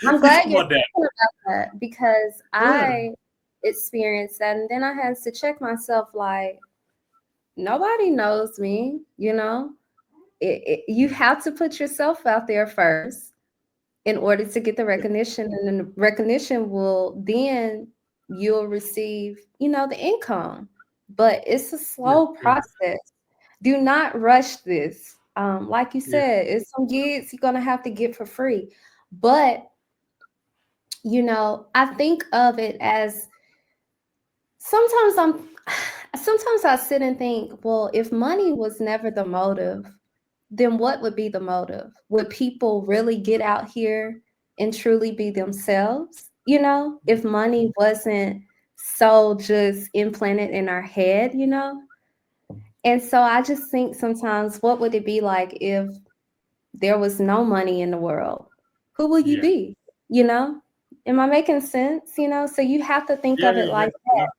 glad you're about that. talking about that because I experienced that, and then I had to check myself. Like, nobody knows me. You have to put yourself out there first in order to get the recognition, and then the recognition then you'll receive, the income. But it's a slow process. Do not rush this. Like you said, it's some gigs you're gonna have to get for free. But I think of it as sometimes I sit and think, well, if money was never the motive, then what would be the motive? Would people really get out here and truly be themselves? If money wasn't so just implanted in our head. And so I just think sometimes, what would it be like if there was no money in the world? Who will you be? Am I making sense? So you have to think of it like that.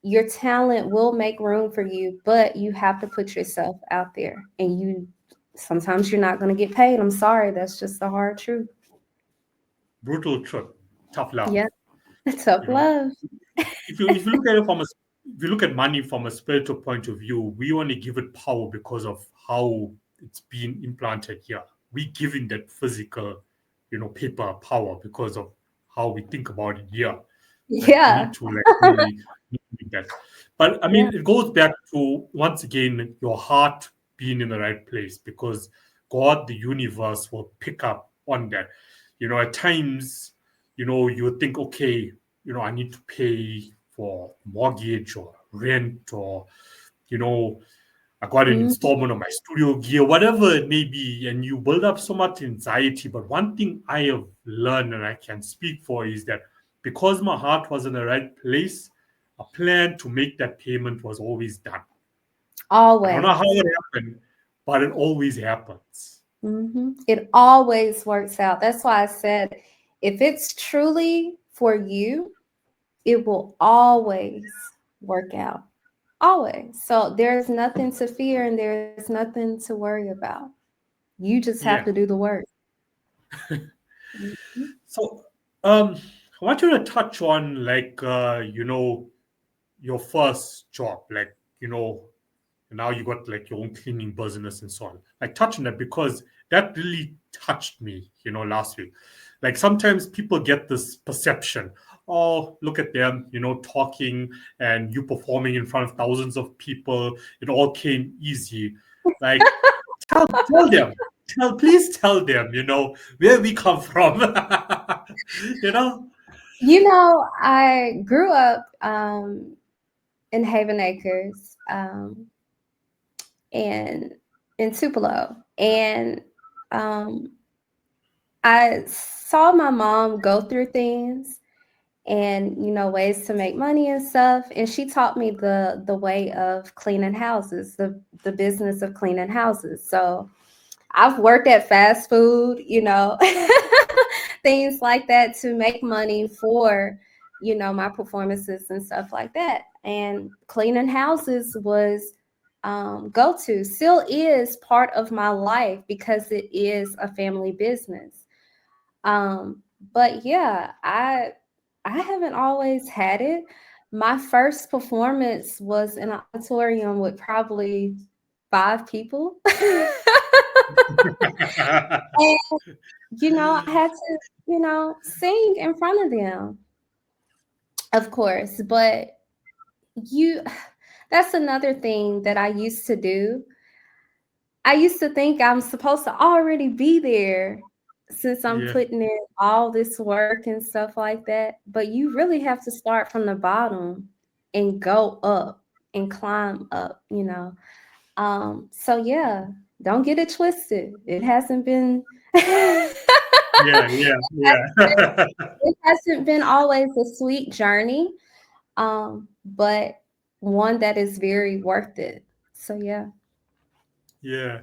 Your talent will make room for you, but you have to put yourself out there, and sometimes you're not going to get paid. I'm sorry, that's just the hard truth. Brutal truth. Tough love. Yeah, tough love. If you look at it if you look at money from a spiritual point of view, we only give it power because of how it's been implanted here. We giving that physical, paper power because of how we think about it here. Yeah. We need to really that. But I mean, it goes back to, once again, your heart being in the right place, because God, the universe, will pick up on that. At times, you would think, okay, I need to pay for mortgage or rent, or, I got an installment of my studio gear, whatever it may be, and you build up so much anxiety. But one thing I have learned, and I can speak for, is that because my heart was in the right place, a plan to make that payment was always done. Always. I don't know how it happened, but it always happens. It always works out. That's why I said, if it's truly for you, it will always work out. Always. So there's nothing to fear and there's nothing to worry about. You just have to do the work. So I want you to touch on, your first job, now you got your own cleaning business and so on. Touch on that, because that really touched me, last week. Sometimes people get this perception, oh, look at them, talking and you performing in front of thousands of people. It all came easy. Tell them. Please tell them, where we come from. I grew up in Haven Acres and in Tupelo. And I saw my mom go through things and, ways to make money and stuff. And she taught me the way of cleaning houses, the business of cleaning houses. So I've worked at fast food, things like that to make money for, my performances and stuff like that. And cleaning houses was go-to, still is part of my life because it is a family business. But yeah, I haven't always had it. My first performance was in an auditorium with probably 5 people. And, I had to, sing in front of them, of course. But that's another thing that I used to do. I used to think I'm supposed to already be there since I'm putting in all this work and stuff like that. But you really have to start from the bottom and go up and climb up, So yeah, don't get it twisted. It hasn't been Yeah. It hasn't been always a sweet journey, but one that is very worth it. So yeah. Yeah.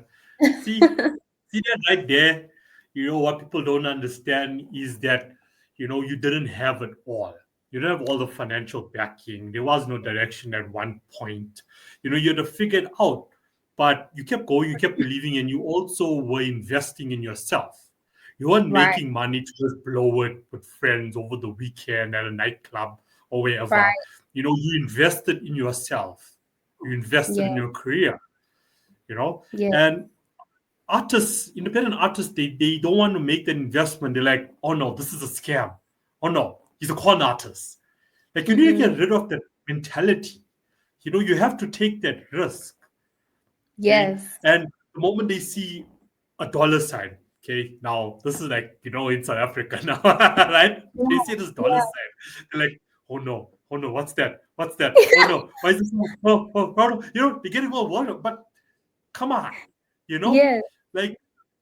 See, see that right there. What people don't understand is that, you didn't have it all. You don't have all the financial backing. There was no direction at one point. You had to figure it out. But you kept going, you kept believing, and you also were investing in yourself. You weren't Right, making money to just blow it with friends over the weekend at a nightclub or wherever. right. You invested in yourself. You invested Yeah, in your career, you know. yeah. And artists, independent artists, they don't want to make that investment. They're like, oh no, this is a scam. Oh no, he's a con artist. Like you need to Mm-hmm. get rid of that mentality. You have to take that risk. Okay. Yes. And the moment they see a dollar sign, okay, now this is like, in South Africa now, right? Yeah, They see this dollar yeah. sign. They're like, oh no, what's that? What's that? Oh no, why is this? Oh, no. They're getting all worried. But come on, you know, Yes. like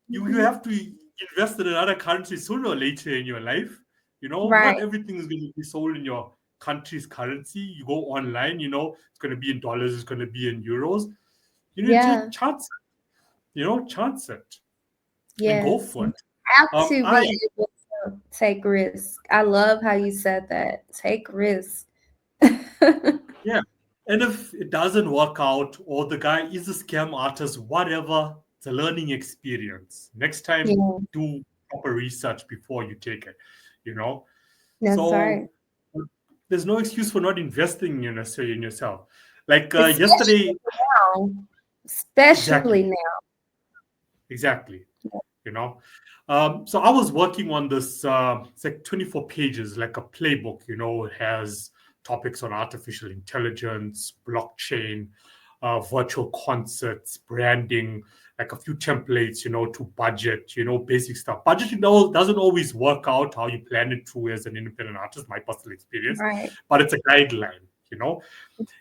you Mhm. have to invest in another country sooner or later in your life. Right. Not everything is going to be sold in your country's currency. You go online, it's going to be in dollars, it's going to be in euros. You need to Yeah. take chances, chance it and go Yes. for You it. have to I be able to take risk. I love how you said that. Take risk. Yeah, and if it doesn't work out or the guy is a scam artist, whatever, it's a learning experience. Next time, Yeah, do proper research before you take it. You know, that's so right. there's no excuse for not investing necessarily in yourself. Like Especially yesterday, now. Especially exactly, now. exactly. you know so I was working on this it's like 24 pages, like a playbook. It has topics on artificial intelligence, blockchain, virtual concerts, branding, like a few templates, to budget, basic stuff. Budgeting doesn't always work out how you plan it to as an independent artist, my personal experience, Right. but it's a guideline.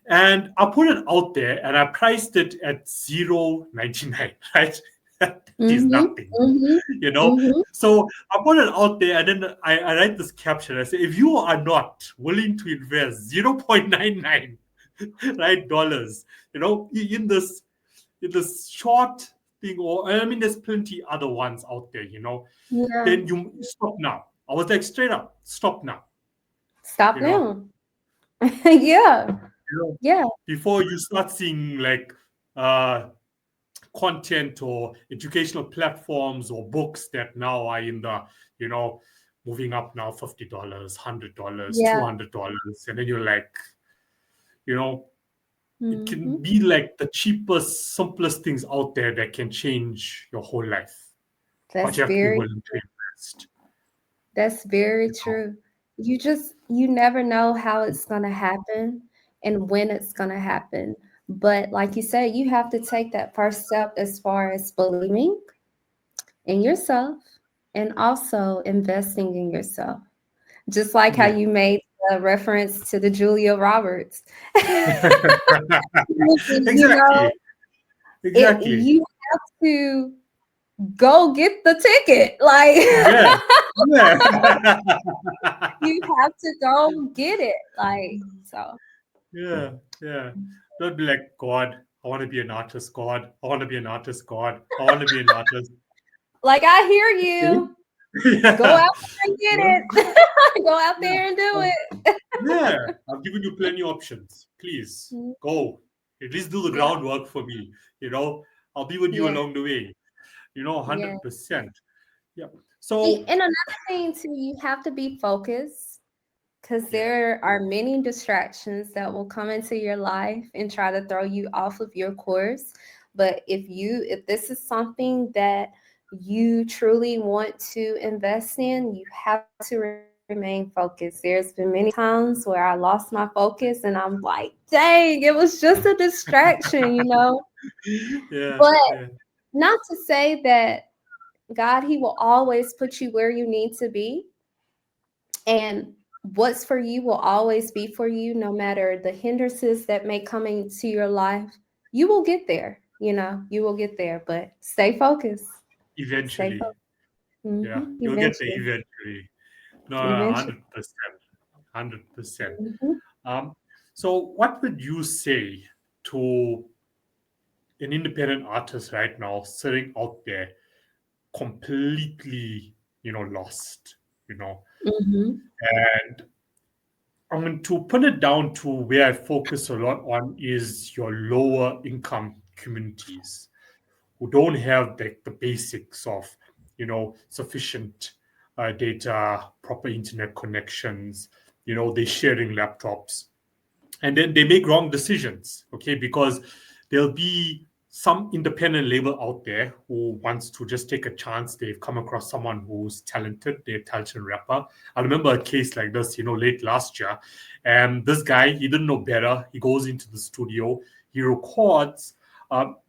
And I put it out there and I priced it at 0.99, right? That is Mm-hmm. nothing, Mm-hmm. you know. Mm-hmm. So I put it out there and then I write this caption. I say, if you are not willing to invest 0.99, right, dollars, in this short thing, or I mean, there's plenty other ones out there, Yeah. then you stop now. I was like, straight up, stop now, Stop you know. now. Yeah. You know, Yeah. before you start seeing like uh content or educational platforms or books that now are in the, you know, moving up now $50, $100, Yeah. $200. And then you're like, you know, it can Mm-hmm. be like the cheapest, simplest things out there that can change your whole life. But That's you have to be very willing to invest. That's very You know? true. You never know how it's going to happen and when it's going to happen. But like you said, you have to take that first step as far as believing in yourself and also investing in yourself. Just like how Yeah. you made the reference to the Julia Roberts. You know, Exactly. Exactly. you have to go get the ticket. Like Yeah. Yeah. you have to go get it. Like so. Yeah, yeah. Don't be like, God, I want to be an artist, God. I want to be an artist, God. I want to be an artist. Like I hear Okay. you. Go Yeah. out there and get Yeah. it. Go out Yeah. there and do Um, it. yeah. I've given you plenty of options. Please go. At least do the Yeah. groundwork for me. I'll be with you Yeah. along the way. Yeah. 100%. Yeah. See, So, and another thing too, you have to be focused because yeah. there are many distractions that will come into your life and try to throw you off of your course. But if this is something that you truly want to invest in, you have to remain focused. There's been many times where I lost my focus and I'm like, dang, it was just a distraction. Yeah. But Yeah. not to say that God, He will always put you where you need to be. And what's for you will always be for you, no matter the hindrances that may come into your life. You will get there, you will get there, but stay focused. Stay Eventually. focused. Yeah, you'll get there Eventually. eventually. No, Eventually. 100%. 100%. Mhm. Um, so what would you say to an independent artist right now sitting out there completely, lost, you know? Mhm. And I mean, to put it down to where I focus a lot on is your lower income communities who don't have the basics of, sufficient data, proper internet connections, they're sharing laptops, and then they make wrong decisions, okay, because there'll be some independent label out there who wants to just take a chance. They've come across someone who's talented, they're a talented rapper. I remember a case like this, late last year, and this guy, he didn't know better. He goes into the studio, he records,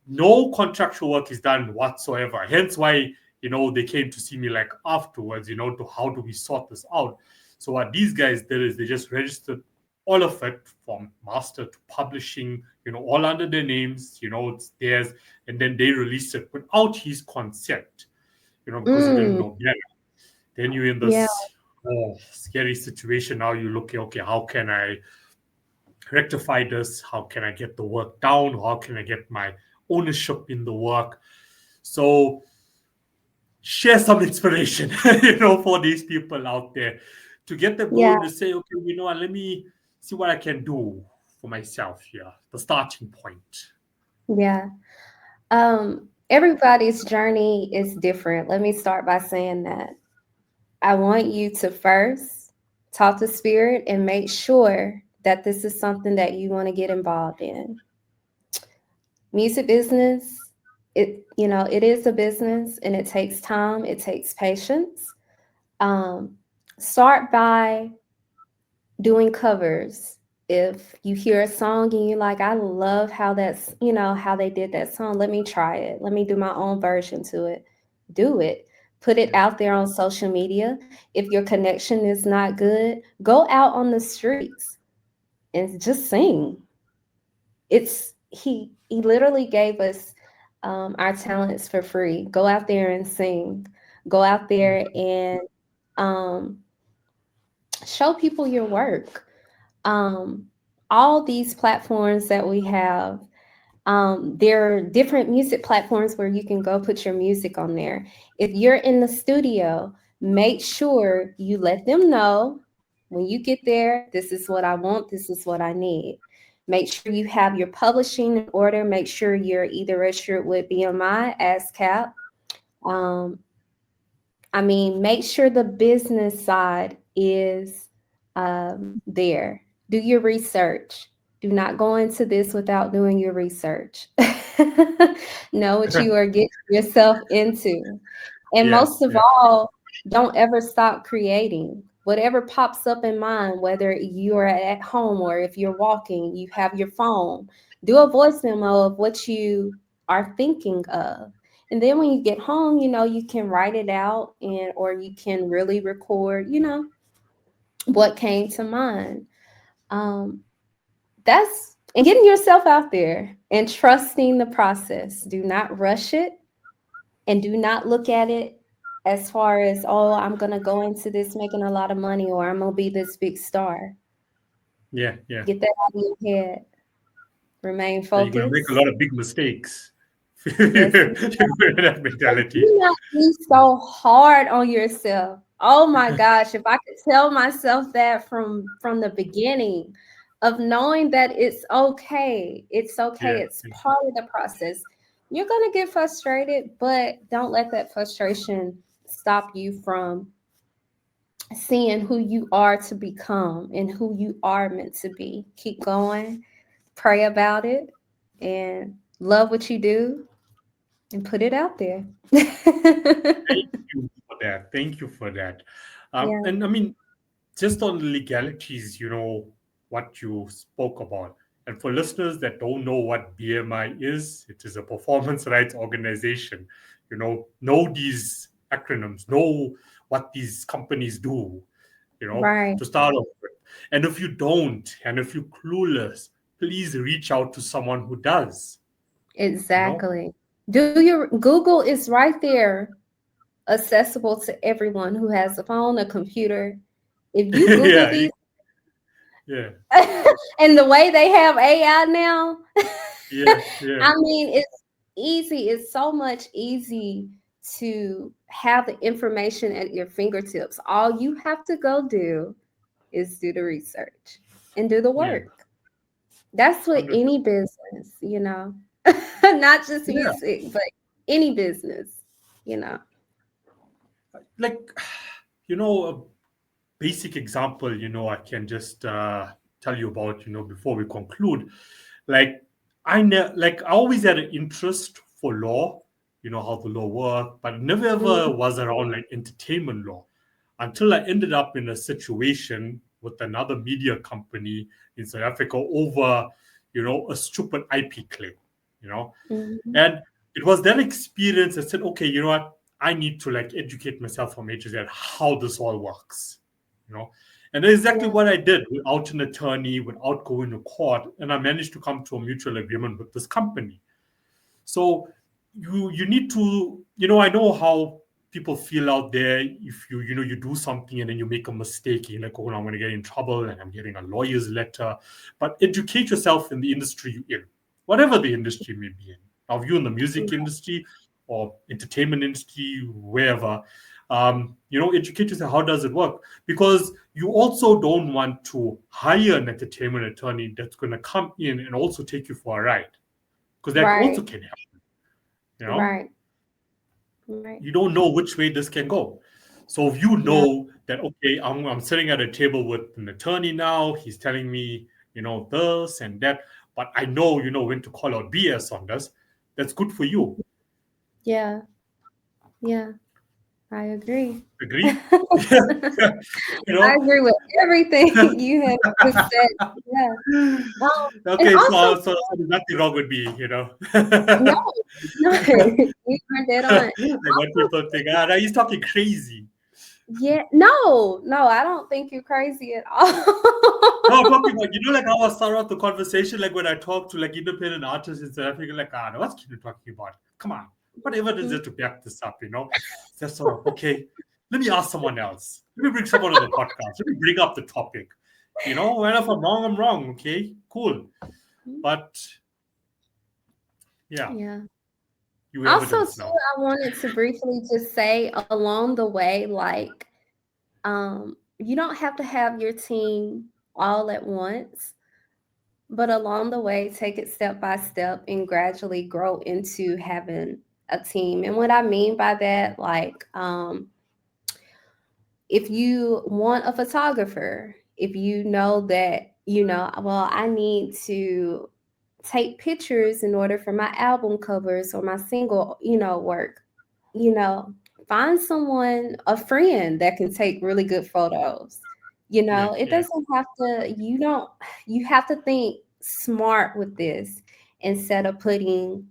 no contractual work is done whatsoever, hence why they came to see me like afterwards, to how do we sort this out. So what these guys did is they just registered all of it from master to publishing, all under their names, it's theirs, and then they released it without his consent, because he didn't Mm. know better. Then you're in Yeah. this scary situation. Now you look, okay, how can I rectify this? How can I get the work down? How can I get my ownership in the work? So share some inspiration, for these people out there to get them Yeah. going to say, okay, what, let me see what I can do for myself here. The starting point. Yeah. Everybody's journey is different. Let me start by saying that. I want you to first talk to spirit and make sure that this is something that you want to get involved in. Music business, it is a business and it takes time, it takes patience. Um, Start by doing covers. If you hear a song and you're like, I love how how they did that song, let me try it. Let me do my own version to it. Do it. Put it Yeah. out there on social media. If your connection is not good, go out on the streets and just sing. He literally gave us our talents for free. Go out there and sing. Go out there and um, show people your work. um, all these platforms that we have, there are different music platforms where you can go put your music on there. If you're in the studio, make sure you let them know when you get there, this is what I want, this is what I need. Make sure you have your publishing in order. Make sure you're either registered with BMI, ASCAP. Um, I mean, make sure the business side is there. Do your research. Do not go into this without doing your research. Know what you are getting yourself into. And Yeah. most of Yeah. all, don't ever stop creating. Whatever pops up in mind, whether you are at home or if you're walking, you have your phone, do a voice memo of what you are thinking of. And then when you get home, you can write it out or you can really record, what came to mind. Um, that's and getting yourself out there and trusting the process. Do not rush it and do not look at it as far as, oh, I'm gonna go into this making a lot of money or I'm gonna be this big star. Yeah. Yeah. Get that out of your head. Remain You're going to make a focused. lot of big mistakes. Yes. That mentality. Do not be so hard on yourself. Oh my gosh, if I could tell myself that from the beginning of knowing that it's okay. It's okay. Yeah. It's part of the process. You're going to get frustrated, but don't let that frustration stop you from seeing who you are to become and who you are meant to be. Keep going, pray about it, and love what you do and put it out there. Thank you for that. Thank you for that. Yeah, And I mean, just on the legalities, what you spoke about. And for listeners that don't know what BMI is, it is a performance rights organization. Know these acronyms, know what these companies do, right. to start off with. And if you don't, and if you're clueless, please reach out to someone who does, you know? Exactly. Do your Google is right there. accessible to everyone who has a phone, a computer. If you Google Yeah, these, yeah, and the way they have AI now, yeah, yeah, I mean, it's easy. It's so much easy to have the information at your fingertips. All you have to go do is do the research and do the yeah. work. That's what 100. any business, not just Yeah, music, but any business, you know. like a basic example, I can just tell you about, before we conclude. Like I always had an interest for law, how the law worked, but never ever Mhm. was around like entertainment law until I ended up in a situation with another media company in South Africa over, a stupid IP claim, you know. Mhm. And it was that experience that said, okay, you know what? I need to like educate myself from A to Z how this all works, you know. And that's exactly Yeah. what I did without an attorney, without going to court. And I managed to come to a mutual agreement with this company. So you need to, I know how people feel out there if you do something and then you make a mistake, you're like, oh, no, I'm going to get in trouble and I'm getting a lawyer's letter. But educate yourself in the industry you're in, whatever the industry may be in. Now, if you're in the music industry or entertainment industry, wherever, educate yourself. How does it work? Because you also don't want to hire an entertainment attorney that's going to come in and also take you for a ride, because that also Right. can happen. You know, Right. Right. you don't know which way this can go. So if you Yeah. know that, okay, I'm sitting at a table with an attorney now, he's telling me, this and that, but I know, when to call out BS on this, that's good for you. Yeah. Yeah. I agree. Agree? I you know? agree with everything you have just said. Yeah. And Okay, also, so there's nothing wrong with me. no, no, you are dead on. Like what Also, people think, now he's talking crazy. yeah, no, I don't think you're crazy at all. No, I'm talking like, like how I start off the conversation, like when I talk to like independent artists in South Africa, like, no, what's Kino talking about? Come on. What evidence is there to back this up? It's just sort of, okay, let me ask someone else. Let me bring someone on the podcast. Let me bring up the topic. And if I'm wrong, I'm wrong. Okay, cool. But yeah, Yeah. you Also, evidence too, now. I wanted to briefly just say along the way, like, you don't have to have your team all at once, but along the way, take it step by step and gradually grow into having a team. And what I mean by that, like, if you want a photographer, if you know that, well, I need to take pictures in order for my album covers or my single, work, you know, find someone, a friend that can take really good photos. Yeah, It yeah, doesn't have to, you have to think smart with this instead of thinking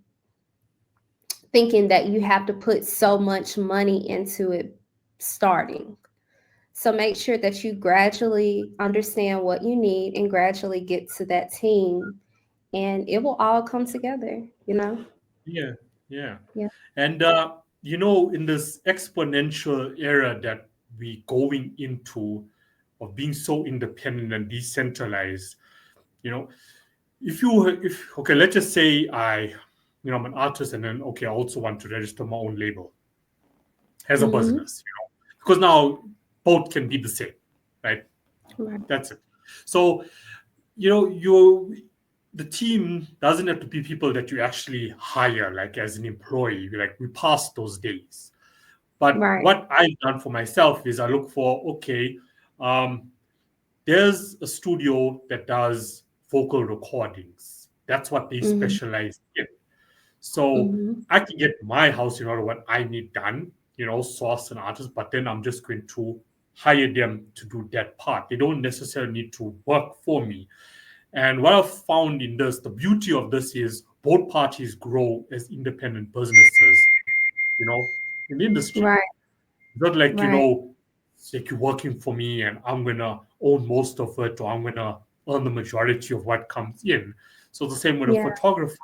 that you have to put so much money into it starting. So make sure that you gradually understand what you need and gradually get to that team, and it will all come together. yeah, yeah. Yeah. And in this exponential era that we going into of being so independent and decentralized, you know, if okay, let's just say I'm an artist and then okay, I also want to register my own label as a Mhm. business, because now both can be the same, right? Right. That's it. So, you the team doesn't have to be people that you actually hire like as an employee. Like we passed those days. But Right. what I've done for myself is I look for, okay, um, there's a studio that does vocal recordings. That's what they Mhm. specialize in. So Mhm. I can get my house in order what I need done, source an artist, but then I'm just going to hire them to do that part. They don't necessarily need to work for me. And what I've found in this, the beauty of this is both parties grow as independent businesses, in the industry. Right. It's not like, Right. it's like you're working for me and I'm gonna own most of it or I'm gonna earn the majority of what comes in. So the same with a Yeah. photographer.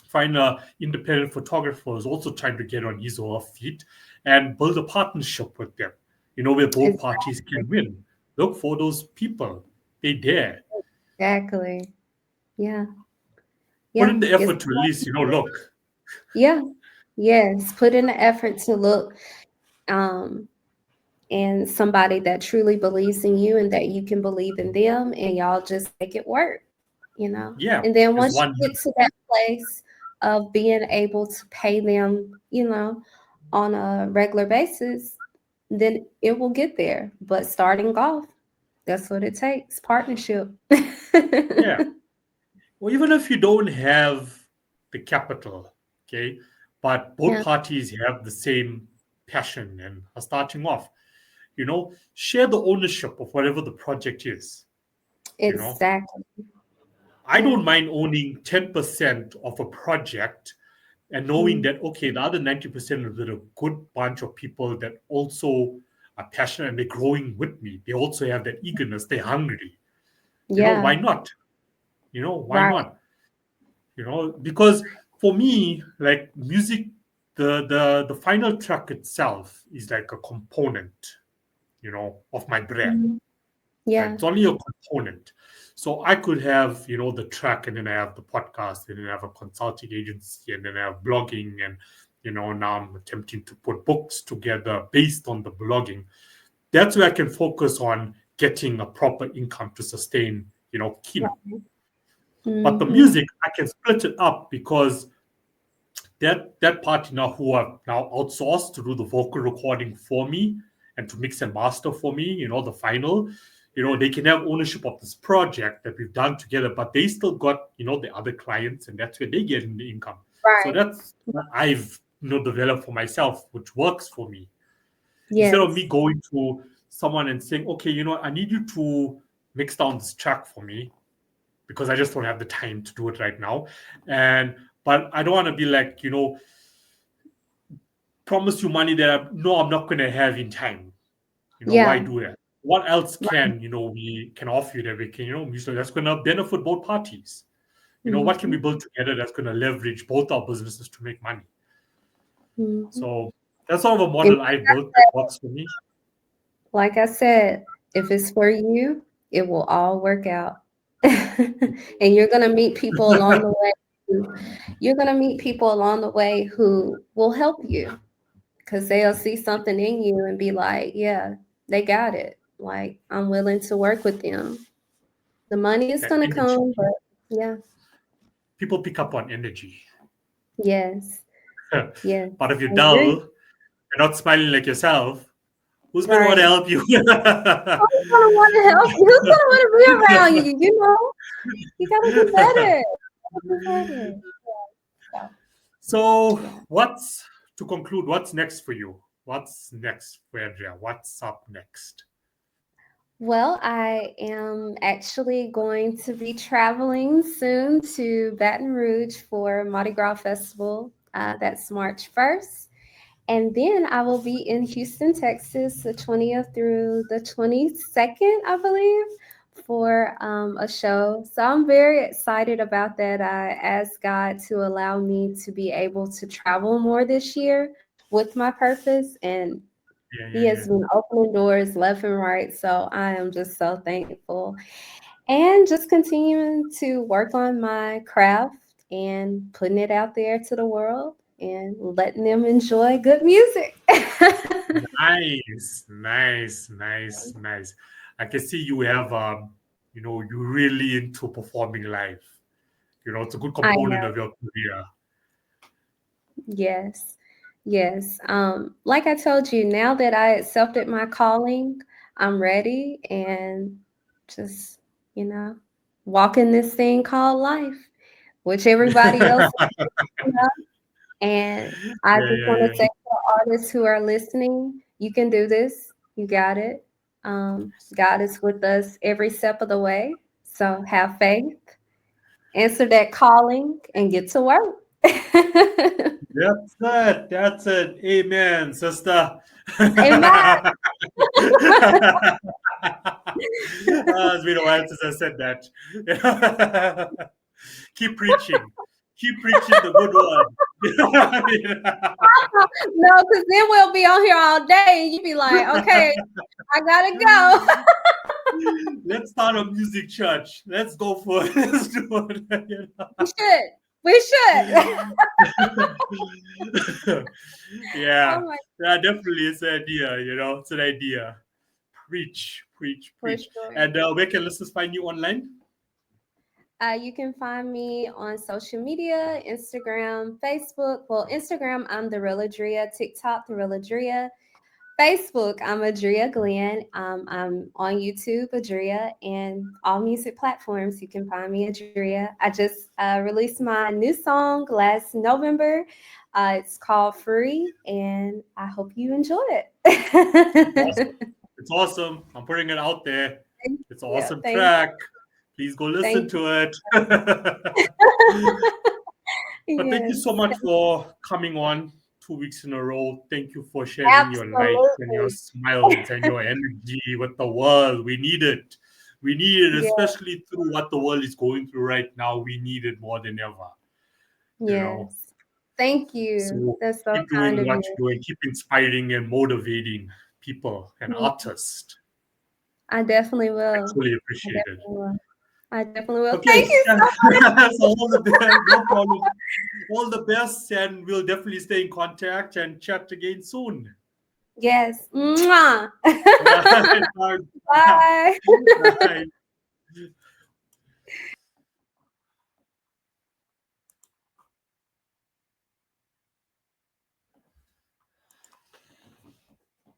find a independent photographer who's also trying to get on his or her feet and build a partnership with them, where both parties can win. Look for those people. They're there. Exactly. Yeah. Put in the effort to at least, look. Yeah. Yes. Put in the effort to look. And somebody that truly believes in you and that you can believe in them, and y'all just make it work, Yeah. And then once you get to that place of being able to pay them, on a regular basis, then it will get there. But starting off, that's what it takes, partnership. Yeah. Well, even if you don't have the capital, okay, but both parties have the same passion and are starting off, share the ownership of whatever the project is. Exactly. I don't mind owning 10% of a project and knowing that, okay, the other 90% is with a good bunch of people that also are passionate and they're growing with me. They also have that eagerness. They're hungry. Why not? Why not? Because for me, like music, the final track itself is like a component, of my brand. Yeah. Right? It's only a component. So I could have, the track, and then I have the podcast, and then I have a consulting agency, and then I have blogging, and now I'm attempting to put books together based on the blogging. That's where I can focus on getting a proper income to sustain, Kino. But the music, I can split it up because that party now who I've now outsourced to do the vocal recording for me and to mix and master for me, the final, they can have ownership of this project that we've done together, but they still got, the other clients, and that's where they get in the income. Right. So that's what I've, developed for myself, which works for me. Yes. Instead of me going to someone and saying, okay, I need you to mix down this track for me because I just don't have the time to do it right now. But I don't want to be like, promise you money that I'm not going to have in time. Why do that? What else can, we can offer you that we can, that's going to benefit both parties? What can we build together that's going to leverage both our businesses to make money? So that's sort of a model I built that works for me. Like I said, if it's for you, it will all work out. And you're going to meet people along the way. You're going to meet people along the way who will help you because they'll see something in you and be like, yeah, they got it. Like, I'm willing to work with them. The money is going to come, but yeah. People pick up on energy. Yes. Yes. But if you're dull, you're not smiling like yourself, who's going to want to help you? Who's going to want to help you? Who's going to want to be around you? You got to do better. So to conclude, what's next for you? What's next for Andrea? What's up next? Well, I am actually going to be traveling soon to Baton Rouge for Mardi Gras Festival. That's March 1st. And then I will be in Houston, Texas, the 20th through the 22nd, I believe, for a show. So I'm very excited about that. I asked God to allow me to be able to travel more this year with my purpose, and He has been opening doors left and right. So I am just so thankful, and just continuing to work on my craft and putting it out there to the world and letting them enjoy good music. Nice. I can see you have, you're really into performing live. It's a good component of your career. Yes. Like I told you, now that I accepted my calling, I'm ready and just, walking this thing called life, which everybody else And I just want to say to the artists who are listening, you can do this. You got it. God is with us every step of the way. So have faith, answer that calling, and get to work. That's it. Amen, sister. Amen. It's been a while since I said that. Keep preaching. Keep preaching the good word. No, because then we'll be on here all day and you'd be like, okay, I gotta go. Let's start a music church. Let's go for it. Let's do it. We should. Yeah. Oh Yeah, definitely. It's an idea, it's an idea. Preach. sure. And where can listeners find you online? You can find me on social media, Instagram, Facebook. Well, Instagram, I'm the real Adria. TikTok, the real Adria. Facebook, I'm Adria Glenn. I'm on YouTube, Adria, and all music platforms. You can find me, Adria. I just released my new song last November. It's called Free, and I hope you enjoy it. It's awesome. I'm putting it out there. It's an awesome Thank track. Please go listen to it. But thank you so much for coming on 2 weeks in a row. Thank you for sharing your light and your smiles and your energy with the world. We need it. We need it, especially through what the world is going through right now. We need it more than ever. Yes. Thank you. So that's so keep kind doing of what you. you're doing. Keep inspiring and motivating people and artists. I definitely will. I truly appreciate it. I definitely will. Okay. Thank you so much. So all the best. No problem. All the best, and we'll definitely stay in contact and chat again soon. Yes. Mwah. Bye. Bye. Bye.